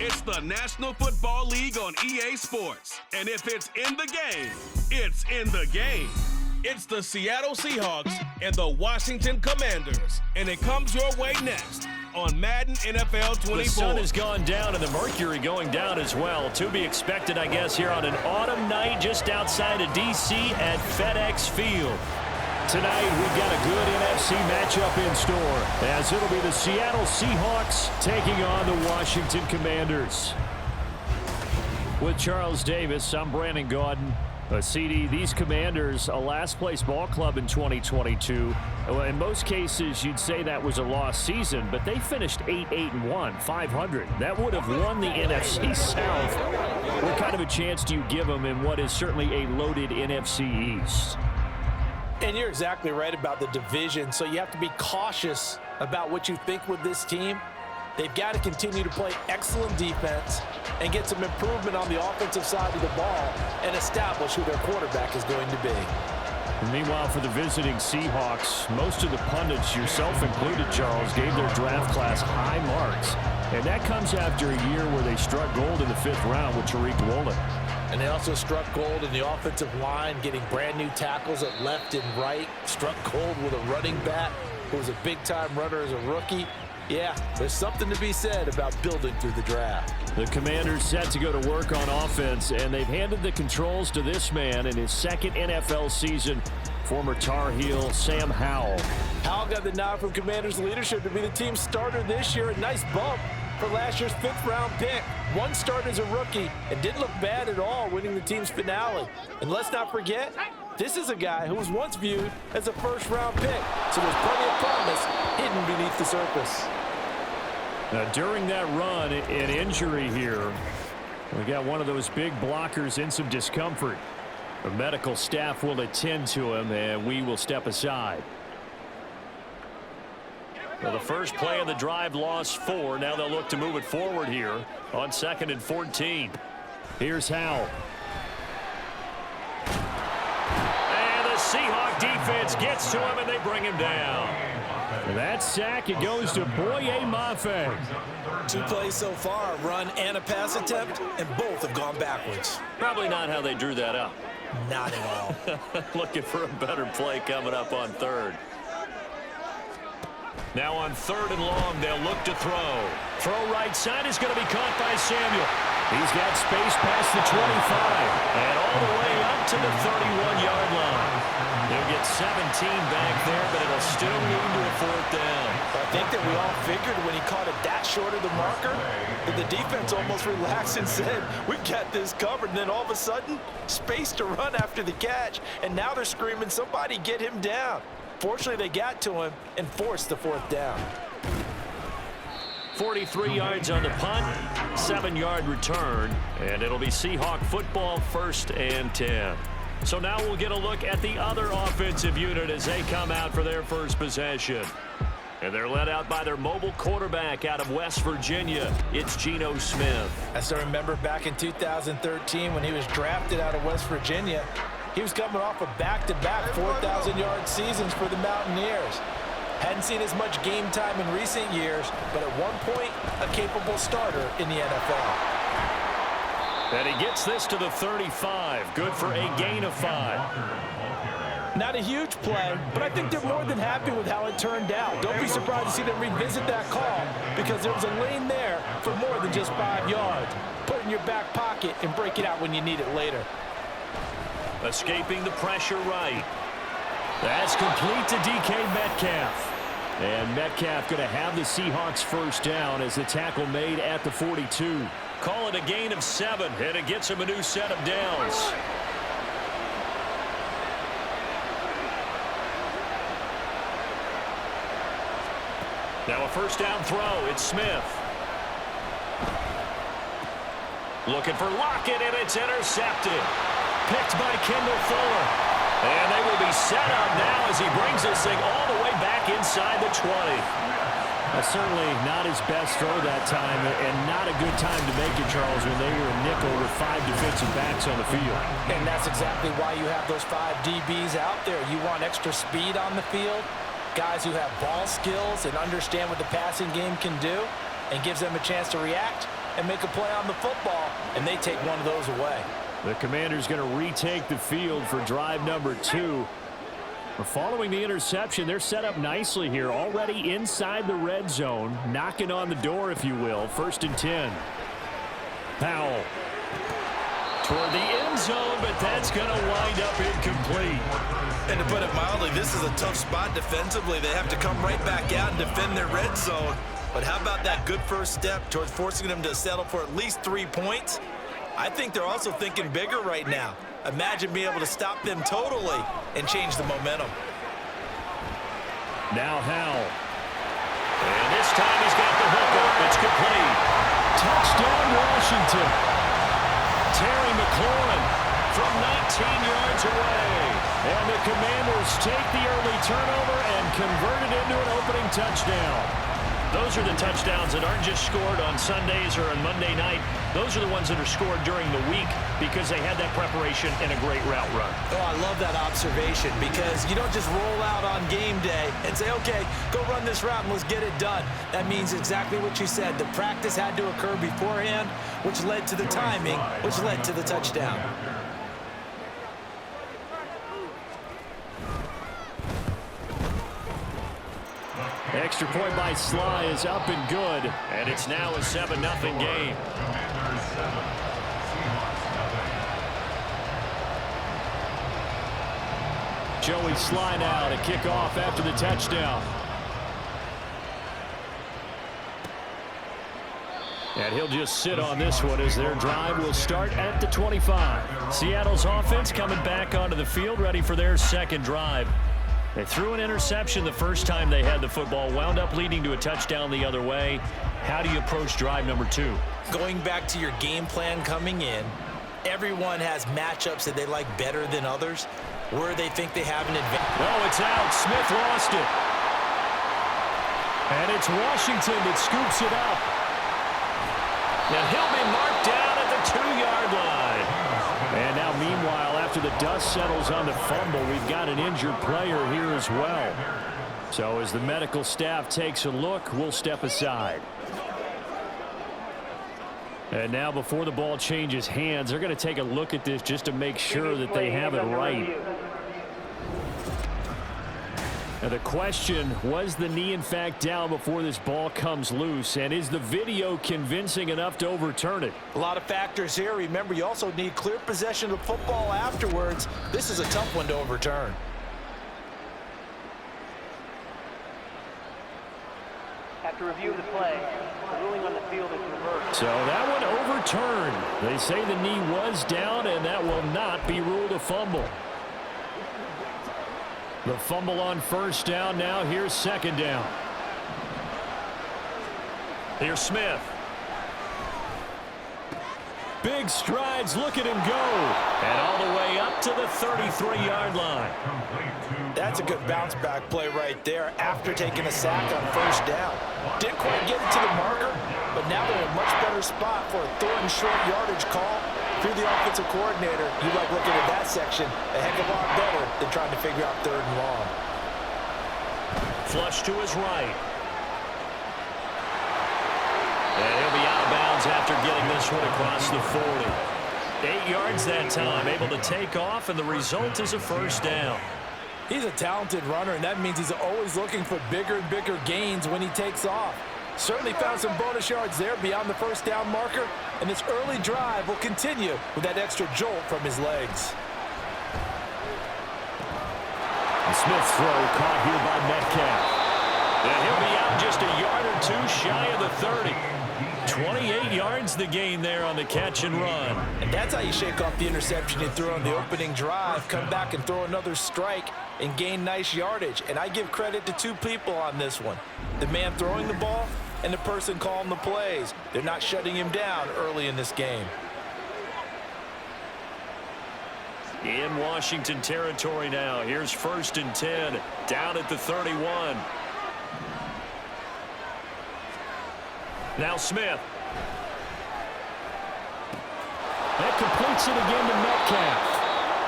It's the National Football League on EA Sports. And if it's in the game, it's in the game. It's the Seattle Seahawks and the Washington Commanders. And it comes your way next on Madden NFL 24. The sun has gone down and the mercury going down as well. To be expected, I guess, here on an autumn night just outside of D.C. at FedExField. Tonight, we've got a good NFC matchup in store, as it'll be the Seattle Seahawks taking on the Washington Commanders. With Charles Davis, I'm Brandon Gaudin. CD, these Commanders, a last-place ball club in 2022. In most cases, you'd say that was a lost season, but they finished 8-1, 500. That would have won the NFC South. What kind of a chance do you give them in what is certainly a loaded NFC East? And you're exactly right about the division, so you have to be cautious about what you think with this team. They've got to continue to play excellent defense and get some improvement on the offensive side of the ball and establish who their quarterback is going to be. Meanwhile, for the visiting Seahawks, most of the pundits, yourself included, Charles, gave their draft class high marks. And that comes after a year where they struck gold in the 5th round with Tariq Woolen. And they also struck gold in the offensive line, getting brand new tackles at left and right. Struck gold with a running back who was a big-time runner as a rookie. Yeah, there's something to be said about building through the draft. The Commanders set to go to work on offense, and they've handed the controls to this man in his 2nd NFL season, former Tar Heel Sam Howell. Howell got the nod from Commanders leadership to be the team's starter this year. A nice bump for last year's 5th-round pick. One start as a rookie and didn't look bad at all, winning the team's finale. And let's not forget, this is a guy who was once viewed as a 1st-round pick. So there's plenty of promise hidden beneath the surface. Now, during that run, an injury here. We got one of those big blockers in some discomfort. The medical staff will attend to him, and we will step aside. Well, the first play of the drive lost 4. Now they'll look to move it forward here on 2nd and 14. Here's Howell. And the Seahawk defense gets to him, and they bring him down. And that sack, it goes to Boye Mafe. 2 plays so far, a run and a pass attempt, and both have gone backwards. Probably not how they drew that up. Not at all. Looking for a better play coming up on 3rd. Now on 3rd and long, they'll look to throw. Throw right side is going to be caught by Samuel. He's got space past the 25 and all the way up to the 31-yard line. They'll get 17 back there, but it'll still move to a 4th down. I think that we all figured when he caught it that short of the marker that the defense almost relaxed and said, we've got this covered. And then all of a sudden, space to run after the catch. And now they're screaming, somebody get him down. Fortunately, they got to him and forced the 4th down. 43 yards on the punt, 7-yard return, and it'll be Seahawk football, 1st and 10. So now we'll get a look at the other offensive unit as they come out for their first possession. And they're led out by their mobile quarterback out of West Virginia. It's Geno Smith. I still remember back in 2013 when he was drafted out of West Virginia. He was coming off of back-to-back 4,000-yard seasons for the Mountaineers. Hadn't seen as much game time in recent years, but at one point, a capable starter in the NFL. And he gets this to the 35. Good for a gain of 5. Not a huge play, but I think they're more than happy with how it turned out. Don't be surprised to see them revisit that call because there was a lane there for more than just 5 yards. Put it in your back pocket and break it out when you need it later. Escaping the pressure right. That's complete to DK Metcalf. And Metcalf going to have the Seahawks 1st down as the tackle made at the 42. Call it a gain of 7, and it gets him a new set of downs. Now a 1st down throw. It's Smith. Looking for Lockett, and it's intercepted. Picked by Kendall Fuller. And they will be set up now as he brings this thing all the way back inside the 20. Certainly not his best throw that time, and not a good time to make it, Charles, when they were a nickel with 5 defensive backs on the field. And that's exactly why you have those 5 DBs out there. You want extra speed on the field, guys who have ball skills and understand what the passing game can do, and gives them a chance to react. and make a play on the football, and they take one of those away. The Commanders going to retake the field for drive number 2. Following the interception, they're set up nicely here, already inside the red zone, knocking on the door, if you will. 1st and 10. Howell toward the end zone, but that's going to wind up incomplete. And to put it mildly, this is a tough spot defensively. They have to come right back out and defend their red zone. But how about that good first step towards forcing them to settle for at least 3 points? I think they're also thinking bigger right now. Imagine being able to stop them totally and change the momentum. Now Howell. And this time he's got the hook up. It's complete. Touchdown, Washington. Terry McLaurin from 19 yards away. And the Commanders take the early turnover and convert it into an opening touchdown. Those are the touchdowns that aren't just scored on Sundays or on Monday night. Those are the ones that are scored during the week because they had that preparation and a great route run. Oh, I love that observation because you don't just roll out on game day and say, okay, go run this route and let's get it done. That means exactly what you said. The practice had to occur beforehand, which led to the timing, which led to the touchdown. Extra point by Sly is up and good, and it's now a 7-0 game. Joey Sly now to kick off after the touchdown. And he'll just sit on this one as their drive will start at the 25. Seattle's offense coming back onto the field, ready for their second drive. They threw an interception the first time they had the football, wound up leading to a touchdown the other way. How do you approach drive number 2? Going back to your game plan coming in, everyone has matchups that they like better than others, where they think they have an advantage. No, it's out. Smith lost it. And it's Washington that scoops it up. Now he'll be marked down at the 2-yard line. And now, meanwhile, after the dust settles on the fumble, we've got an injured player here as well. So as the medical staff takes a look, we'll step aside. And now, before the ball changes hands, they're going to take a look at this just to make sure that they have it right. Now the question, was the knee in fact down before this ball comes loose? And is the video convincing enough to overturn it? A lot of factors here. Remember, you also need clear possession of football afterwards. This is a tough one to overturn. After review of the play, the ruling on the field is reversed. So that one overturned. They say the knee was down, and that will not be ruled a fumble. The fumble on first down. Now here's second down. Here's Smith. Big strides. Look at him go. And all the way up to the 33-yard line. That's a good bounce-back play right there after taking a sack on first down. Didn't quite get it to the marker, but now they're in a much better spot for a 3rd and short yardage call. If you're the offensive coordinator, you like looking at that section a heck of a lot better than trying to figure out 3rd and long. Flush to his right. And he'll be out of bounds after getting this one across the 40. 8 yards that time, able to take off, and the result is a first down. He's a talented runner, and that means he's always looking for bigger and bigger gains when he takes off. Certainly found some bonus yards there beyond the first down marker, and this early drive will continue with that extra jolt from his legs. The Smith throw caught here by Metcalf. And he'll be out just a yard or 2 shy of the 30. 28 yards the gain there on the catch and run. And that's how you shake off the interception you threw on the opening drive, come back and throw another strike and gain nice yardage. And I give credit to 2 people on this one. The man throwing the ball and the person calling the plays. They're not shutting him down early in this game. In Washington territory now. Here's 1st and 10 down at the 31. Now Smith. That completes it again to Metcalf.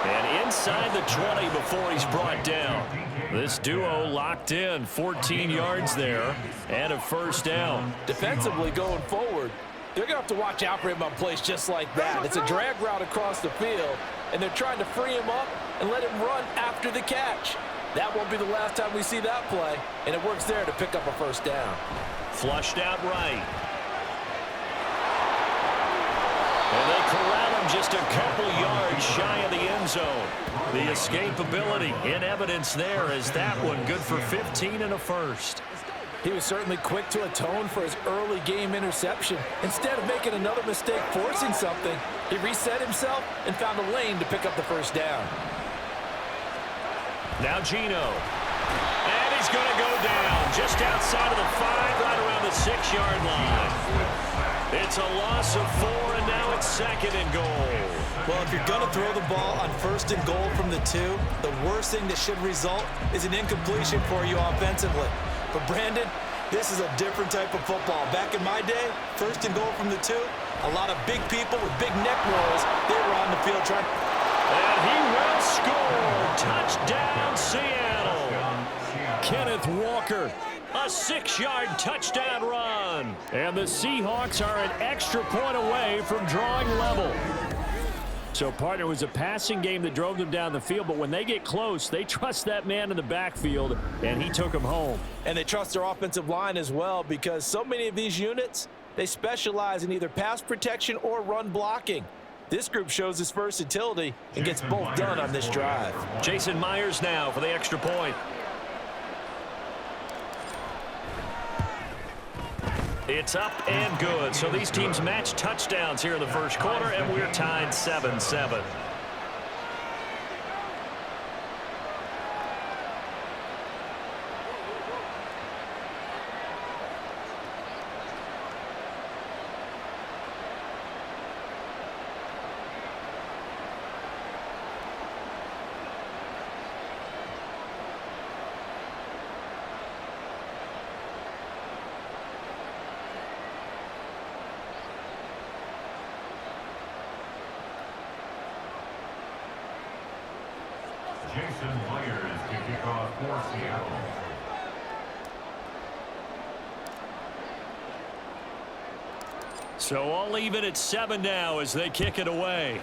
And inside the 20 before he's brought down. This duo locked in. 14 yards there and a first down. Defensively going forward, they're going to have to watch out for him on plays just like that. It's a drag route across the field, and they're trying to free him up and let him run after the catch. That won't be the last time we see that play, and it works there to pick up a first down. Flushed out right. And they corral him just a couple yards shy of the end zone. The escapability in evidence there as that one good for 15 and a first. He was certainly quick to atone for his early game interception. Instead of making another mistake forcing something, he reset himself and found a lane to pick up the first down. Now Geno. And he's going to go down just outside of the 5, right around the 6-yard line. It's a loss of 4, and now it's 2nd and goal. Well, if you're going to throw the ball on 1st and goal from the 2, the worst thing that should result is an incompletion for you offensively. But Brandon, this is a different type of football. Back in my day, 1st and goal from the 2, a lot of big people with big neck rolls, they were on the field trying. And he will score. Touchdown, Seattle. Kenneth Walker. A 6-yard touchdown run. And the Seahawks are an extra point away from drawing level. So, partner, it was a passing game that drove them down the field, but when they get close, they trust that man in the backfield, and he took them home. And they trust their offensive line as well, because so many of these units, they specialize in either pass protection or run blocking. This group shows its versatility and gets both done on this drive. Jason Myers now for the extra point. It's up and good. So these teams match touchdowns here in the first quarter, and we're tied 7-7. Jason Myers to kick off for Seattle. So all even at 7 now as they kick it away.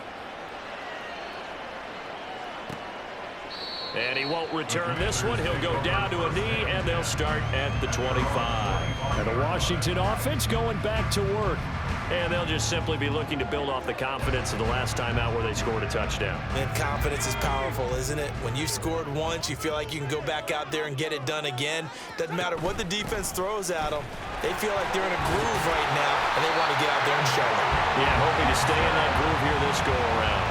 And he won't return this one. He'll go down to a knee, and they'll start at the 25. And the Washington offense going back to work. And they'll just simply be looking to build off the confidence of the last time out where they scored a touchdown. Man, confidence is powerful, isn't it? When you scored once, you feel like you can go back out there and get it done again. Doesn't matter what the defense throws at them. They feel like they're in a groove right now, and they want to get out there and show it. Yeah, hoping to stay in that groove here this go-around.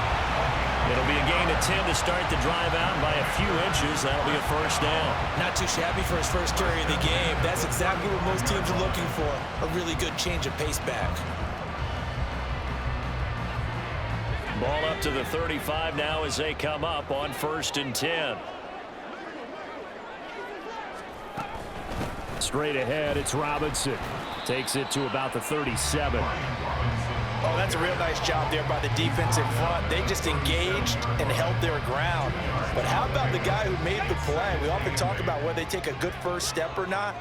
It'll be a gain of 10 to start the drive out, and by a few inches, that'll be a first down. Not too shabby for his first carry of the game. That's exactly what most teams are looking for, a really good change of pace back. Ball up to the 35 now as they come up on 1st and 10. Straight ahead, it's Robinson. Takes it to about the 37. Oh, that's a real nice job there by the defensive front. They just engaged and held their ground. But how about the guy who made the play? We often talk about whether they take a good first step or not.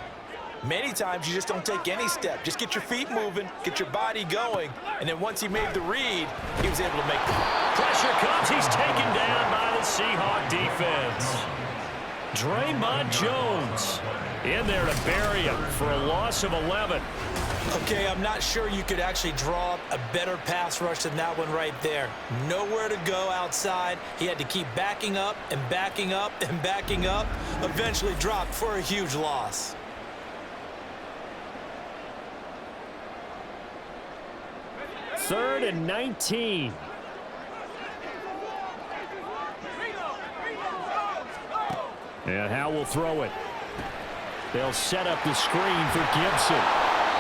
Many times you just don't take any step. Just get your feet moving, get your body going, and then once he made the read, he was able to make the pressure comes. He's taken down by the Seahawk defense. Draymond Jones in there to bury him for a loss of 11. Okay, I'm not sure you could actually draw up a better pass rush than that one right there. Nowhere to go outside. He had to keep backing up and backing up and backing up. Eventually dropped for a huge loss. Third and 19. And Howell will throw it. They'll set up the screen for Gibson.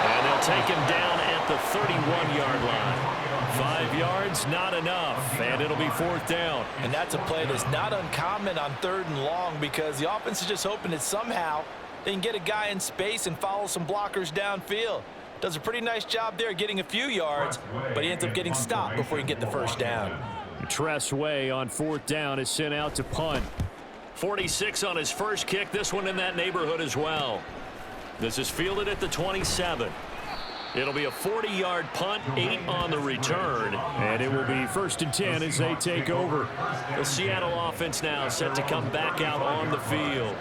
And they'll take him down at the 31-yard line. 5 yards, not enough. And it'll be 4th down. And that's a play that's not uncommon on 3rd and long, because the offense is just hoping that somehow they can get a guy in space and follow some blockers downfield. Does a pretty nice job there getting a few yards, but he ends up getting stopped before he can get the first down. Tress Way on 4th down is sent out to punt. 46 on his first kick. This one in that neighborhood as well. This is fielded at the 27. It'll be a 40-yard punt, 8 on the return. And it will be 1st and 10 as they take over. The Seattle offense now set to come back out on the field.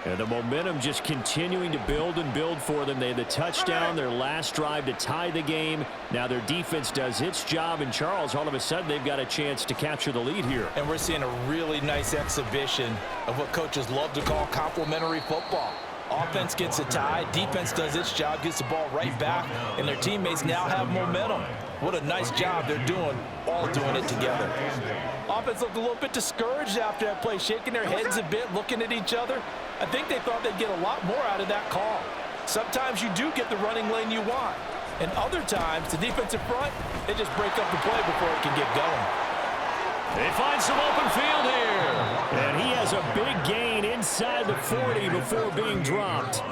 And the momentum just continuing to build and build for them. They had the touchdown, their last drive to tie the game. Now their defense does its job. And Charles, all of a sudden, they've got a chance to capture the lead here. And we're seeing a really nice exhibition of what coaches love to call complementary football. Offense gets a tie, defense does its job, gets the ball right back, and their teammates now have momentum. What a nice job they're doing, all doing it together. Offense looked a little bit discouraged after that play, shaking their heads a bit, looking at each other. I think they thought they'd get a lot more out of that call. Sometimes you do get the running lane you want, and other times, the defensive front, they just break up the play before it can get going. They find some open field here. And he has a big gain inside the 40 before being dropped.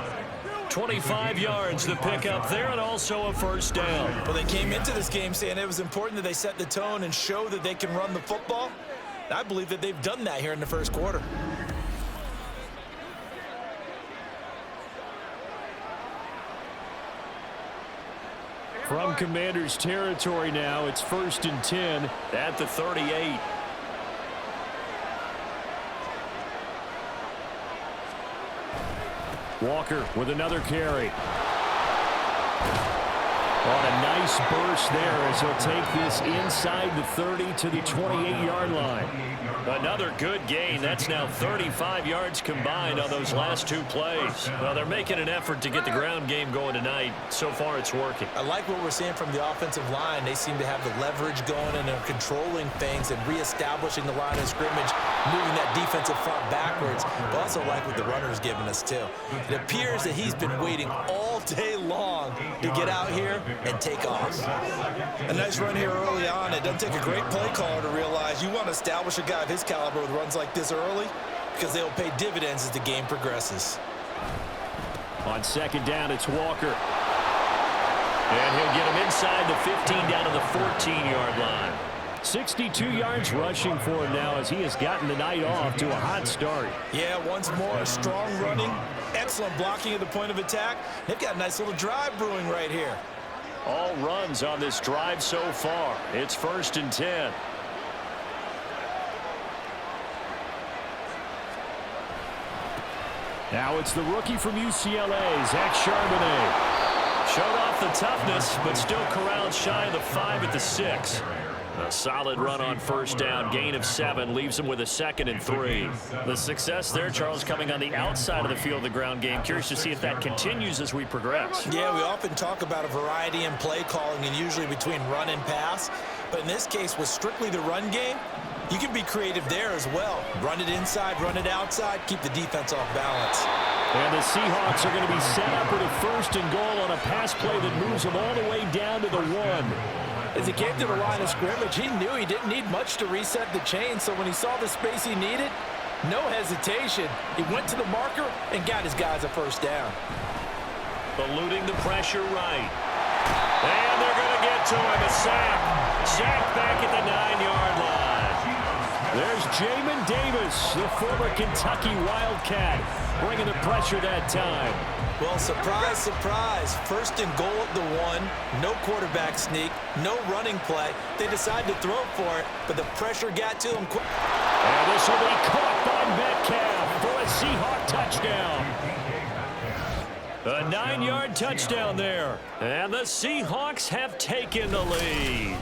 25 yards the pickup there, and also a 1st down. Well, they came into this game saying it was important that they set the tone and show that they can run the football. I believe that they've done that here in the 1st quarter. From Commanders territory now, it's 1st and 10 at the 38. Walker with another carry. On a nice burst there as he'll take this inside the 30 to the 28-yard line. Another good gain. That's now 35 yards combined on those last 2 plays. Well, they're making an effort to get the ground game going tonight. So far, it's working. I like what we're seeing from the offensive line. They seem to have the leverage going, and they're controlling things and reestablishing the line of scrimmage, moving that defensive front backwards. But also like what the runner's giving us, too. It appears that he's been waiting all day long to get out here and take off. A nice run here early on. It doesn't take a great play caller to realize you want to establish a guy of his caliber with runs like this early, because they'll pay dividends as the game progresses. On 2nd down, it's Walker. And he'll get him inside the 15 down to the 14-yard line. 62 yards rushing for him now as he has gotten the night off to a hot start. Yeah, once more, strong running, excellent blocking at the point of attack. They've got a nice little drive brewing right here. All runs on this drive so far. It's 1st and 10. Now it's the rookie from UCLA, Zach Charbonnet. Showed off the toughness, but still corralled shy of the 5 at the 6. A solid run on 1st down, gain of 7, leaves him with a 2nd and 3. The success there, Charles, coming on the outside of the field of the ground game. Curious to see if that continues as we progress. Yeah, we often talk about a variety in play calling and usually between run and pass. But in this case, with strictly the run game, you can be creative there as well. Run it inside, run it outside, keep the defense off balance. And the Seahawks are going to be set up with a 1st and goal on a pass play that moves them all the way down to the 1. As he came to the line of scrimmage, he knew he didn't need much to reset the chain, so when he saw the space he needed, no hesitation. He went to the marker and got his guys a 1st down. Eluding the pressure right. And they're going to get to him, a sack. Sack back at the 9-yard line. There's Jamin Davis, the former Kentucky Wildcat, bringing the pressure that time. Well, surprise, surprise. 1st and goal at the 1. No quarterback sneak. No running play. They decide to throw for it, but the pressure got to them quick. And this will be caught by Metcalf for a Seahawk touchdown. A 9-yard touchdown there. And the Seahawks have taken the lead.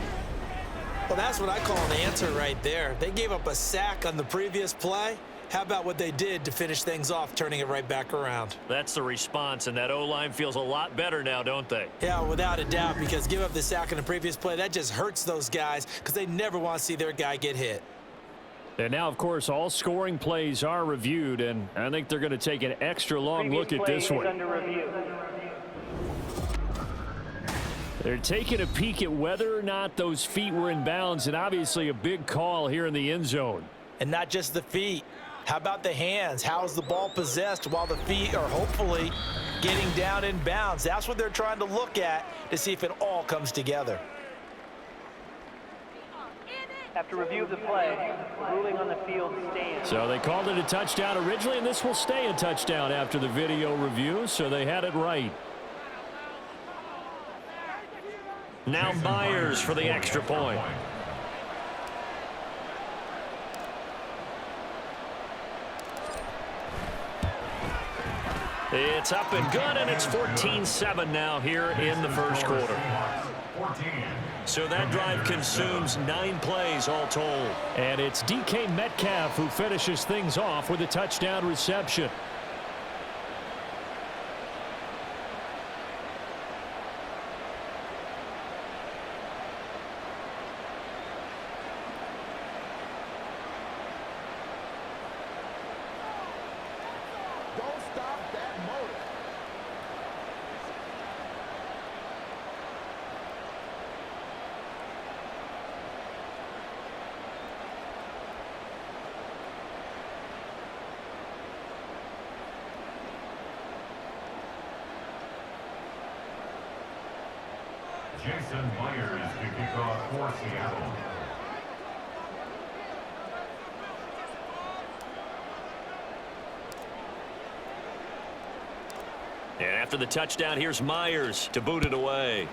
Well, that's what I call an answer right there. They gave up a sack on the previous play. How about what they did to finish things off, turning it right back around? That's the response, and that O-line feels a lot better now, don't they? Yeah, without a doubt, because give up the sack on the previous play, that just hurts those guys because they never want to see their guy get hit. And now, of course, all scoring plays are reviewed, and I think they're going to take an extra long look at this one. Under review. They're taking a peek at whether or not those feet were in bounds, and obviously a big call here in the end zone. And not just the feet. How about the hands? How's the ball possessed while the feet are hopefully getting down in bounds? That's what they're trying to look at to see if it all comes together. After review of the play, the ruling on the field stands. So they called it a touchdown originally, and this will stay a touchdown after the video review, so they had it right. Now Myers for the extra point. It's up and good, and it's 14-7 now here in the first quarter. So that drive consumes 9 plays all told. And it's DK Metcalf who finishes things off with a touchdown reception. Jason Myers to kick off for Seattle. And after the touchdown, here's Myers to boot it away.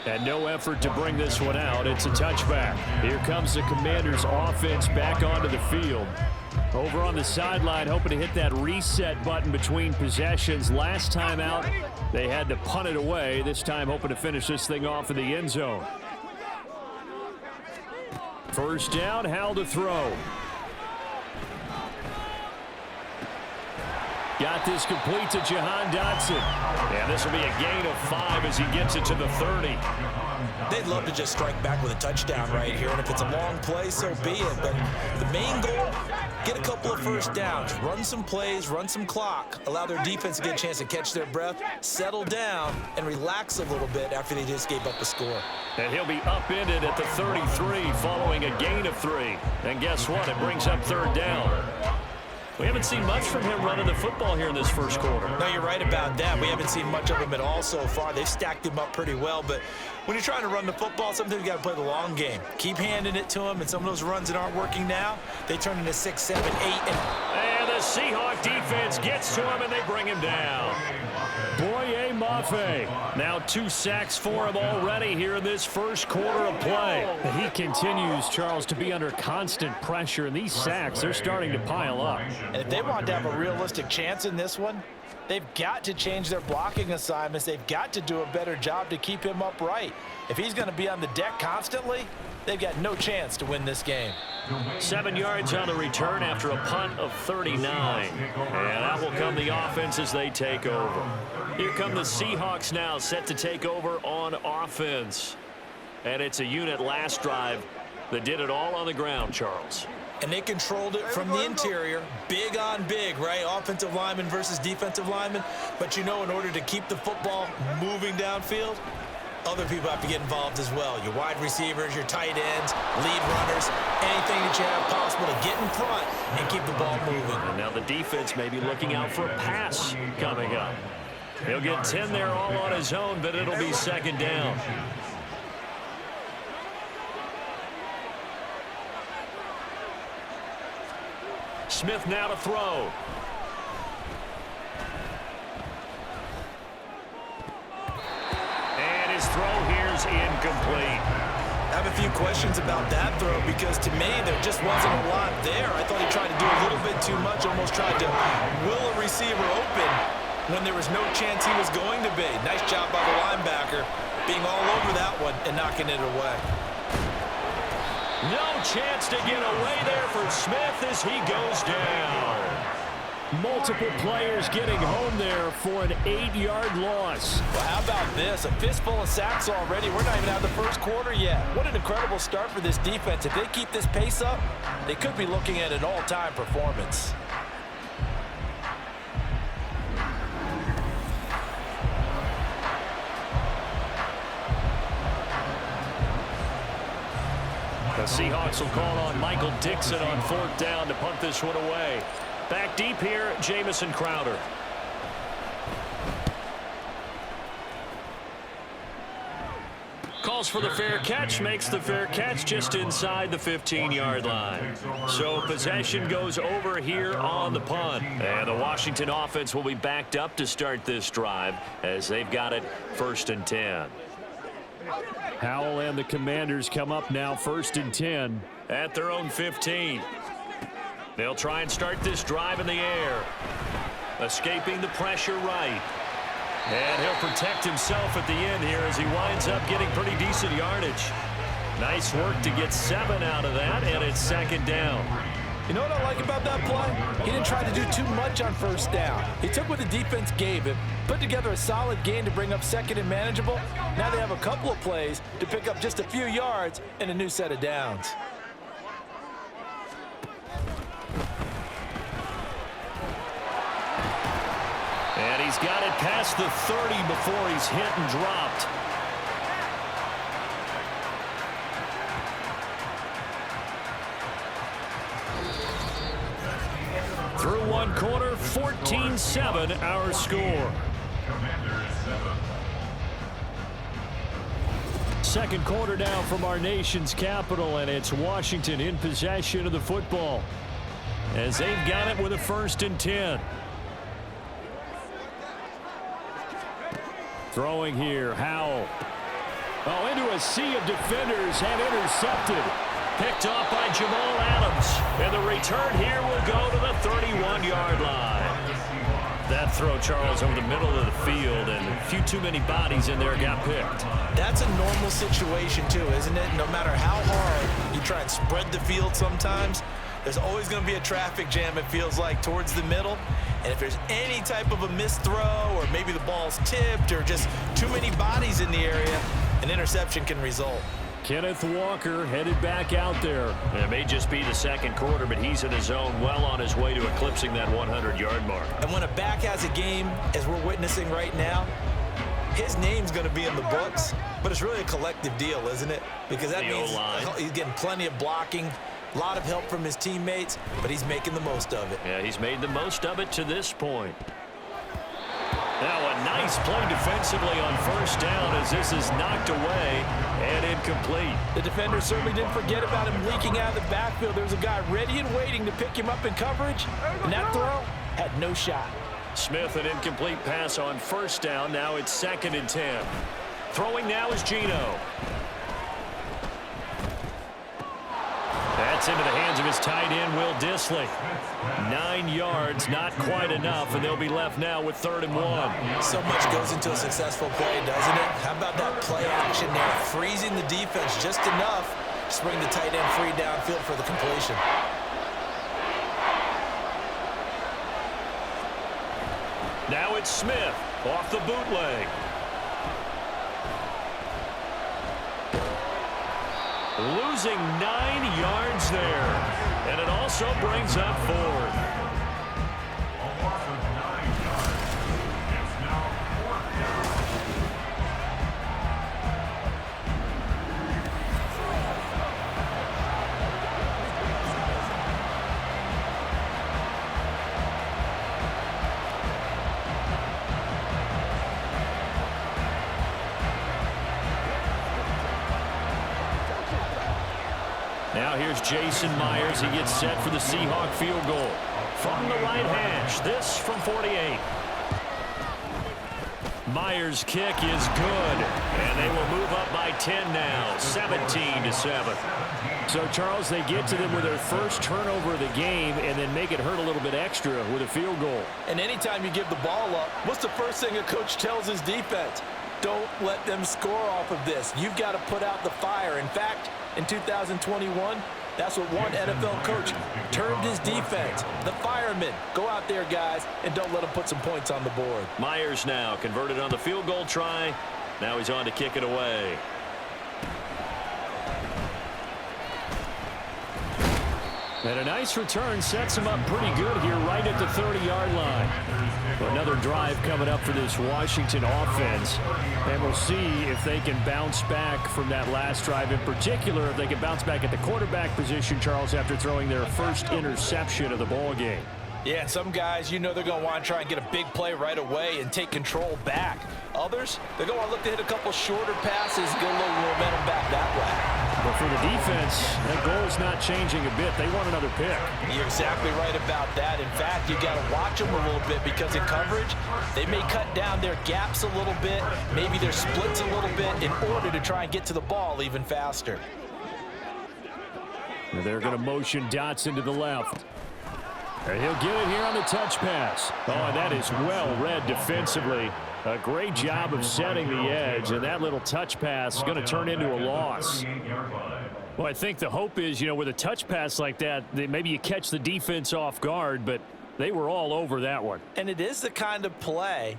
And no effort to bring this one out. It's a touchback. Here comes the Commanders' offense back onto the field. Over on the sideline, hoping to hit that reset button between possessions. Last time out, they had to punt it away. This time, hoping to finish this thing off in the end zone. First down, Howell to throw. Got this complete to Jahan Dotson. And this will be a gain of 5 as he gets it to the 30. They'd love to just strike back with a touchdown right here, and if it's a long play, so be it. But the main goal, get a couple of first downs, run some plays, run some clock, allow their defense to get a chance to catch their breath, settle down, and relax a little bit after they just gave up a score. And he'll be upended at the 33 following a gain of 3. And guess what? It brings up third down. We haven't seen much from him running the football here in this first quarter. No, you're right about that. We haven't seen much of him at all so far. They've stacked him up pretty well, but when you're trying to run the football, sometimes you got to play the long game. Keep handing it to him, and some of those runs that aren't working now, they turn into 6, 7, 8. And the Seahawk defense gets to him, and they bring him down. Boye Mafe. Now 2 sacks for him already here in this first quarter of play. He continues, Charles, to be under constant pressure, and these sacks, they're starting to pile up. And if they want to have a realistic chance in this one, they've got to change their blocking assignments. They've got to do a better job to keep him upright. If he's going to be on the deck constantly, they've got no chance to win this game. 7 yards on the return after a punt of 39. And out will come the offense as they take over. Here come the Seahawks now, set to take over on offense. And it's a unit last drive that did it all on the ground, Charles. And they controlled it from the interior, big on big, right? Offensive lineman versus defensive lineman. But you know, in order to keep the football moving downfield, other people have to get involved as well. Your wide receivers, your tight ends, lead runners, anything that you have possible to get in front and keep the ball moving. And now the defense may be looking out for a pass coming up. He'll get 10 there all on his own, but it'll be second down. Smith now to throw. And his throw here's incomplete. I have a few questions about that throw because to me there just wasn't a lot there. I thought he tried to do a little bit too much, almost tried to will a receiver open when there was no chance he was going to be. Nice job by the linebacker being all over that one and knocking it away. No chance to get away there for Smith as he goes down. Multiple players getting home there for an 8-yard loss. Well, how about this? A fistful of sacks already. We're not even out of the first quarter yet. What an incredible start for this defense. If they keep this pace up, they could be looking at an all-time performance. The Seahawks will call on Michael Dixon on 4th down to punt this one away. Back deep here, Jamison Crowder. calls for the fair catch, makes the fair catch just inside the 15-yard line. So possession goes over here on the punt. And the Washington offense will be backed up to start this drive as they've got it 1st and 10. Howell and the Commanders come up now 1st and 10. At their own 15. They'll try and start this drive in the air. Escaping the pressure right. And he'll protect himself at the end here as he winds up getting pretty decent yardage. Nice work to get 7 out of that, and it's 2nd down. You know what I like about that play? He didn't try to do too much on 1st down. He took what the defense gave him, put together a solid gain to bring up 2nd and manageable. Now they have a couple of plays to pick up just a few yards and a new set of downs. And he's got it past the 30 before he's hit and dropped. Through one quarter, 14-7 our score. Second quarter now from our nation's capital, and it's Washington in possession of the football as they've got it with a 1st and 10. Throwing here, Howell. Oh, into a sea of defenders and intercepted. Picked off by Jamal Adams. And the return here will go to the 31-yard line. That throw, Charles, over the middle of the field, and a few too many bodies in there got picked. That's a normal situation, too, isn't it? No matter how hard you try and spread the field sometimes, there's always going to be a traffic jam, it feels like, towards the middle. And if there's any type of a missed throw or maybe the ball's tipped or just too many bodies in the area, an interception can result. Kenneth Walker headed back out there. It may just be the second quarter, but he's in his zone, well on his way to eclipsing that 100-yard mark. And when a back has a game, as we're witnessing right now, his name's going to be in the books, but it's really a collective deal, isn't it? Because that means he's getting plenty of blocking, a lot of help from his teammates, but he's making the most of it. Yeah, he's made the most of it to this point. Now a nice play defensively on 1st down as this is knocked away and incomplete. The defender certainly didn't forget about him leaking out of the backfield. There was a guy ready and waiting to pick him up in coverage, and that throw had no shot. Smith, an incomplete pass on 1st down. Now it's 2nd and 10. Throwing now is Geno. That's into the hands of his tight end, Will Dissly. 9 yards, not quite enough, and they'll be left now with 3rd and 1. So much goes into a successful play, doesn't it? How about that play action there? Freezing the defense just enough to bring the tight end free downfield for the completion. Now it's Smith off the bootleg. Losing 9 yards there. And it also brings up 4th. Now here's Jason Myers. He gets set for the Seahawk field goal. From the right hash, this from 48. Myers' kick is good, and they will move up by 10 now, 17-7. So, Charles, they get to them with their first turnover of the game and then make it hurt a little bit extra with a field goal. And anytime you give the ball up, what's the first thing a coach tells his defense? Don't let them score off of this. You've got to put out the fire. In fact, in 2021, that's what one NFL coach termed his defense. The firemen. Go out there, guys, and don't let them put some points on the board. Myers now converted on the field goal try. Now he's on to kick it away. And a nice return sets him up pretty good here right at the 30-yard line. Another drive coming up for this Washington offense. And we'll see if they can bounce back from that last drive. In particular, if they can bounce back at the quarterback position, Charles, after throwing their first interception of the ball game. Yeah, some guys, you know they're going to want to try and get a big play right away and take control back. Others, they're going to look to hit a couple shorter passes, get a little momentum back that way. But for the defense, that goal's not changing a bit. They want another pick. You're exactly right about that. In fact, you got to watch them a little bit because in coverage, they may cut down their gaps a little bit, maybe their splits a little bit in order to try and get to the ball even faster. And they're going to motion Dotson to the left. And he'll get it here on the touch pass. Oh, and that is well read defensively. A great job of setting the edge, and that little touch pass is going to turn into a loss. Well, I think the hope is, with a touch pass like that, maybe you catch the defense off guard, but they were all over that one. And it is the kind of play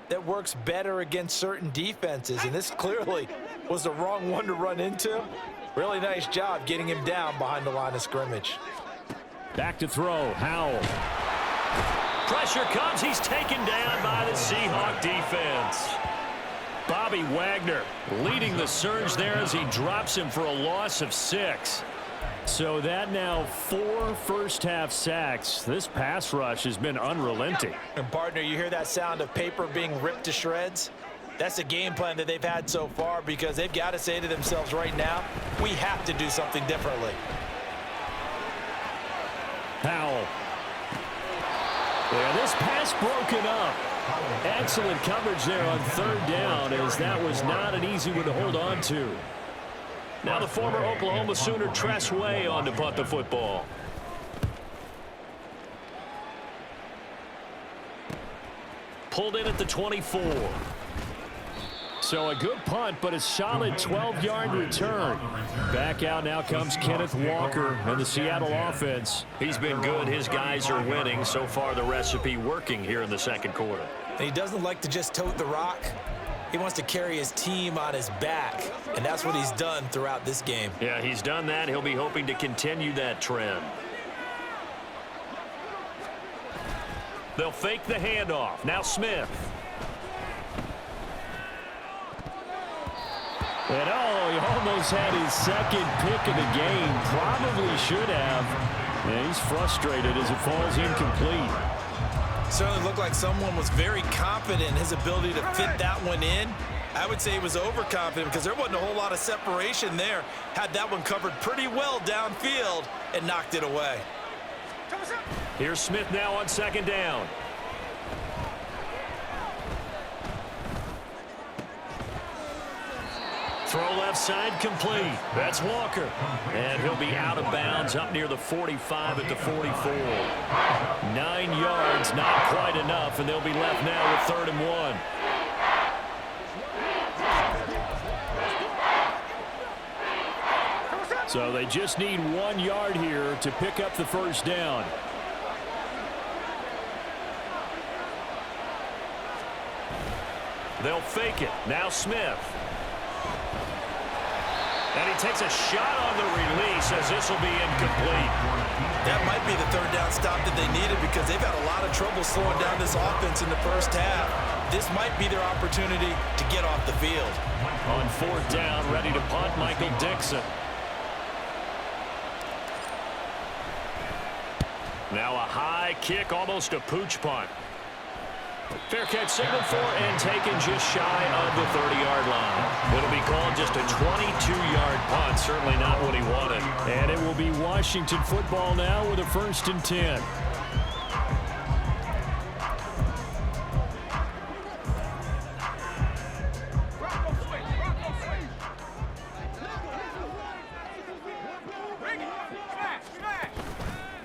that works better against certain defenses, and this clearly was the wrong one to run into. Really nice job getting him down behind the line of scrimmage. Back to throw, Howell. Pressure comes. He's taken down by the Seahawk defense. Bobby Wagner leading the surge there as he drops him for a loss of 6. So that now 4 first-half sacks. This pass rush has been unrelenting. And, partner, you hear that sound of paper being ripped to shreds? That's a game plan that they've had so far because they've got to say to themselves right now, we have to do something differently. Howell. Yeah, this pass broken up. Excellent coverage there on 3rd down as that was not an easy one to hold on to. Now the former Oklahoma Sooner Tress Way on to punt the football. Pulled in at the 24. So a good punt, but a solid 12-yard return. Back out now comes Kenneth Walker and the Seattle offense. He's been good. His guys are winning. So far, the recipe working here in the second quarter. And he doesn't like to just tote the rock. He wants to carry his team on his back, and that's what he's done throughout this game. Yeah, he's done that. He'll be hoping to continue that trend. They'll fake the handoff. Now Smith. And he almost had his second pick of the game. Probably should have. And he's frustrated as it falls incomplete. Certainly looked like someone was very confident in his ability to fit that one in. I would say he was overconfident because there wasn't a whole lot of separation there. Had that one covered pretty well downfield and knocked it away. Here's Smith now on 2nd down. Throw left side complete. That's Walker. And he'll be out of bounds up near the 45 at the 44. 9 yards, not quite enough, and they'll be left now with 3rd and 1. So they just need 1 yard here to pick up the 1st down. They'll fake it. Now Smith. And he takes a shot on the release as this will be incomplete. That might be the 3rd down stop that they needed because they've had a lot of trouble slowing down this offense in the first half. This might be their opportunity to get off the field. On 4th down, ready to punt, Michael Dixon. Now a high kick, almost a pooch punt. Fair catch signaled for and taken just shy of the 30-yard line. It'll be called just a 22-yard punt. Certainly not what he wanted. And it will be Washington football now with a 1st and 10.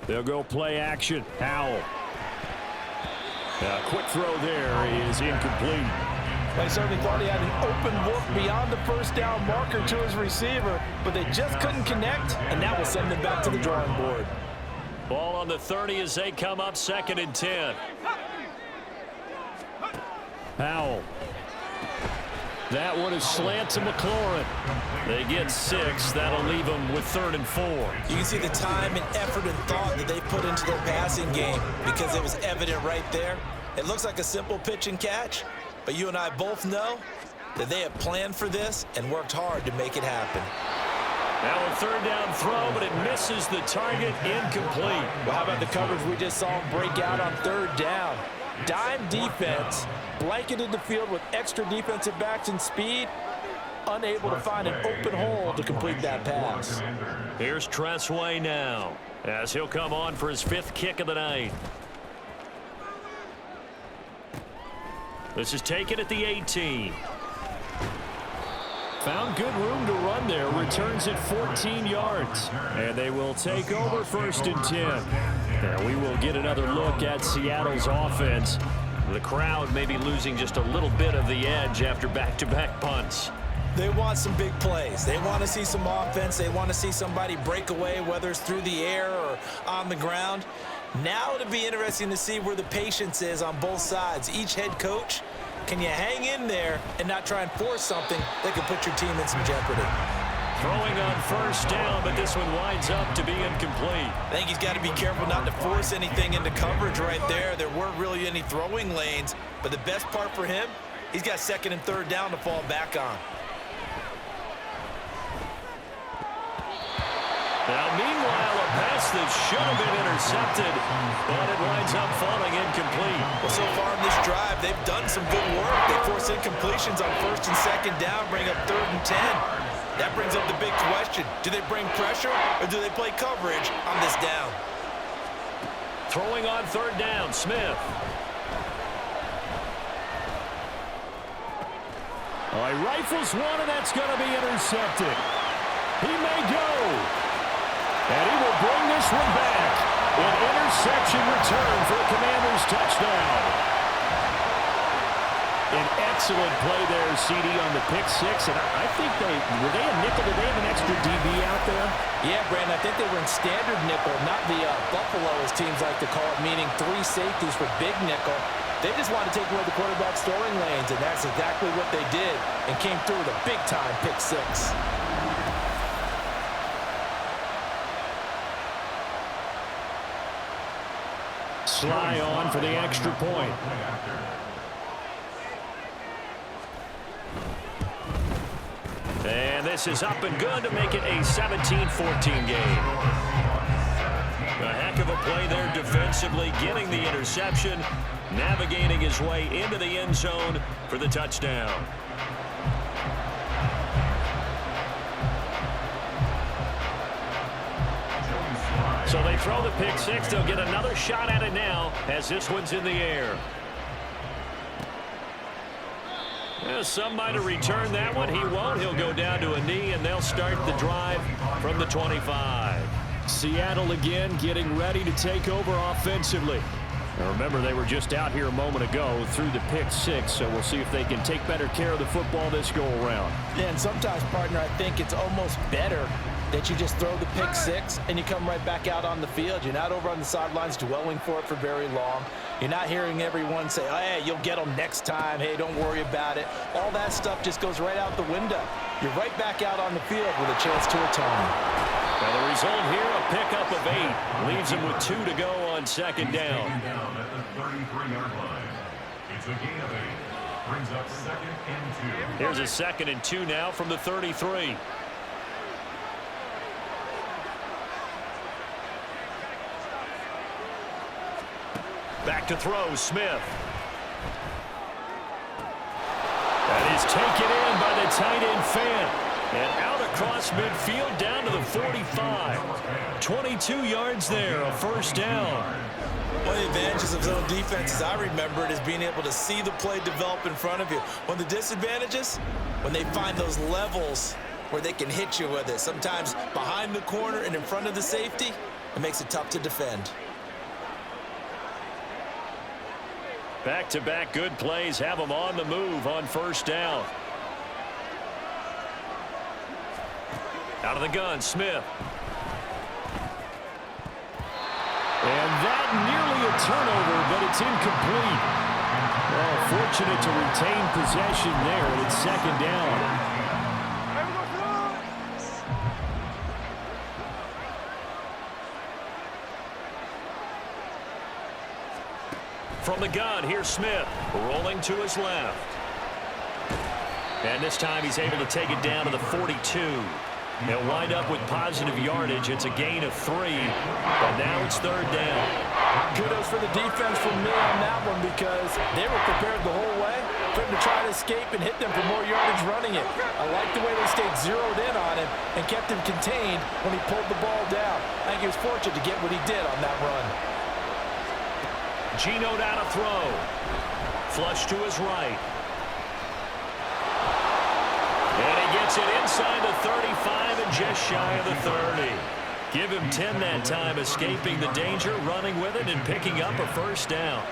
They'll go play action. Howell. A quick throw there is incomplete. They certainly thought he had an open look beyond the 1st down marker to his receiver, but they just couldn't connect, and that will send them back to the drawing board. Ball on the 30 as they come up 2nd and 10. Howell. That one is slant to McLaurin. They get 6. That'll leave them with 3rd and 4. You can see the time and effort and thought that they put into their passing game because it was evident right there. It looks like a simple pitch and catch, but you and I both know that they have planned for this and worked hard to make it happen. Now a third down throw, but it misses the target, incomplete. Well, how about the coverage we just saw him break out on third down? Dime defense, blanketed the field with extra defensive backs and speed, unable to find an open hole to complete that pass. Here's Tressway now, as he'll come on for his 5th kick of the night. This is taken at the 18. Found good room to run there. Returns at 14 yards. And they will take over 1st and 10. And we will get another look at Seattle's offense. The crowd may be losing just a little bit of the edge after back-to-back punts. They want some big plays. They want to see some offense. They want to see somebody break away, whether it's through the air or on the ground. Now it'll be interesting to see where the patience is on both sides. Each head coach, can you hang in there and not try and force something that could put your team in some jeopardy? Throwing on 1st down, but this one winds up to be incomplete. I think he's got to be careful not to force anything into coverage right there. There weren't really any throwing lanes, but the best part for him, he's got 2nd and 3rd down to fall back on. Now, meanwhile, a pass that should have been intercepted, but it winds up falling incomplete. Well, so far in this drive, they've done some good work. They force incompletions on 1st and 2nd down, bring up 3rd and 10. That brings up the big question. Do they bring pressure, or do they play coverage on this down? Throwing on 3rd down, Smith. Oh, he rifles one, and that's going to be intercepted. He may go. And he will bring this one back. An interception return for the Commanders' touchdown. An excellent play there, CD, on the pick 6. And I think were they a nickel? Did they have an extra DB out there? Yeah, Brandon, I think they were in standard nickel, not the Buffalo, as teams like to call it, meaning 3 safeties for big nickel. They just wanted to take away the quarterback's throwing lanes, and that's exactly what they did, and came through with a big-time pick 6. Sly on for the extra point. And this is up and good to make it a 17-14 game. A heck of a play there defensively, getting the interception, navigating his way into the end zone for the touchdown. So they throw the pick 6. They'll get another shot at it now as this one's in the air. Yeah, some might have returned that one. He won't. He'll go down to a knee, and they'll start the drive from the 25. Seattle again getting ready to take over offensively. Now remember, they were just out here a moment ago through the pick 6, so we'll see if they can take better care of the football this go-around. Yeah, and sometimes, partner, I think it's almost better that you just throw the pick 6 and you come right back out on the field. You're not over on the sidelines dwelling for it for very long. You're not hearing everyone say, oh, hey, you'll get them next time. Hey, don't worry about it. All that stuff just goes right out the window. You're right back out on the field with a chance to atone. Well, the result here, a pickup of 8. Leaves him with 2 to go on 2nd down. At the 33-yard line. It's a gain of 8. Brings up 2nd and 2. Here's a 2nd and 2 now from the 33. Back to throw, Smith. That is taken in by the tight end Fant. And out across midfield down to the 45. 22 yards there, a 1st down. One of the advantages of zone defense, as I remember it, is being able to see the play develop in front of you. One of the disadvantages, when they find those levels where they can hit you with it. Sometimes behind the corner and in front of the safety, it makes it tough to defend. Back-to-back good plays have them on the move on 1st down. Out of the gun, Smith. And that nearly a turnover, but it's incomplete. Well, fortunate to retain possession there, and it's 2nd down. From the gun, here's Smith, rolling to his left. And this time he's able to take it down to the 42. They'll wind up with positive yardage. It's a gain of 3, but now it's 3rd down. Kudos for the defense from me on that one because they were prepared the whole way for him to try to escape and hit them for more yardage running it. I like the way they stayed zeroed in on him and kept him contained when he pulled the ball down. I think he was fortunate to get what he did on that run. Geno down to throw. Flush to his right. And he gets it inside the 35 and just shy of the 30. Give him 10 that time, escaping the danger, running with it, and picking up a 1st down.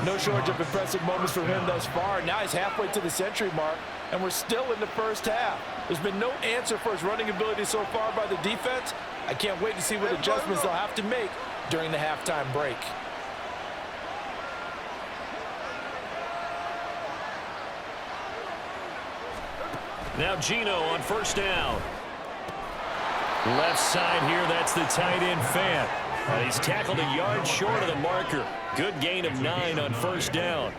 No shortage of impressive moments from him thus far. Now he's halfway to the century mark, and we're still in the 1st half. There's been no answer for his running ability so far by the defense. I can't wait to see what adjustments they'll have to make during the halftime break. Now Geno on 1st down. Left side here, that's the tight end Fant. And he's tackled a yard short of the marker. Good gain of 9 on 1st down.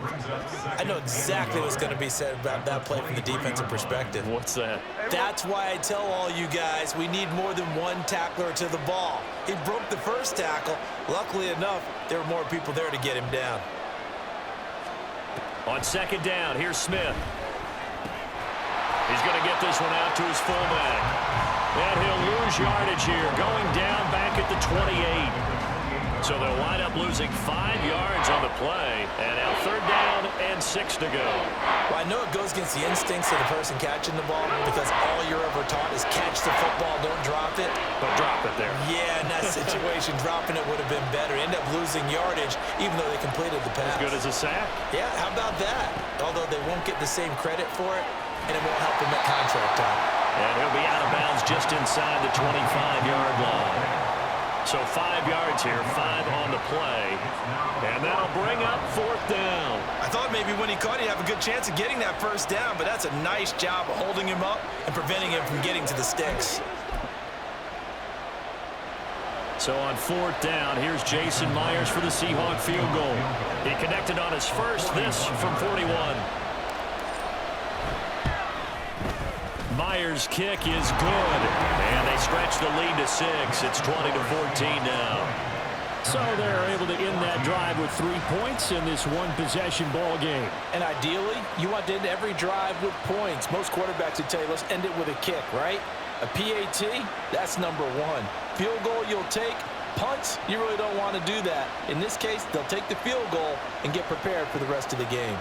I know exactly what's going to be said about that play from the defensive perspective. What's that? That's why I tell all you guys we need more than one tackler to the ball. He broke the 1st tackle. Luckily enough, there were more people there to get him down. On 2nd down, here's Smith. He's going to get this one out to his fullback. And he'll lose yardage here, going down back at the 28. So they'll wind up losing 5 yards on the play. And now 3rd down and 6 to go. Well, I know it goes against the instincts of the person catching the ball because all you're ever taught is catch the football, don't drop it. But drop it there. Yeah, in that situation, dropping it would have been better. End up losing yardage even though they completed the pass. As good as a sack? Yeah, how about that? Although they won't get the same credit for it, and it won't help them at contract time. And he'll be out of bounds just inside the 25-yard line. So 5 yards here, 5 on the play. And that'll bring up 4th down. I thought maybe when he caught, he'd have a good chance of getting that 1st down, but that's a nice job of holding him up and preventing him from getting to the sticks. So on 4th down, here's Jason Myers for the Seahawk field goal. He connected on his first, this from 41. Myers' kick is good, and they stretch the lead to 6. It's 20-14 now. So they're able to end that drive with 3 points in this one-possession ball game. And ideally, you want to end every drive with points. Most quarterbacks would tell you, let's end it with a kick, right? A PAT, that's number 1. Field goal you'll take. Punts, you really don't want to do that. In this case, they'll take the field goal and get prepared for the rest of the game.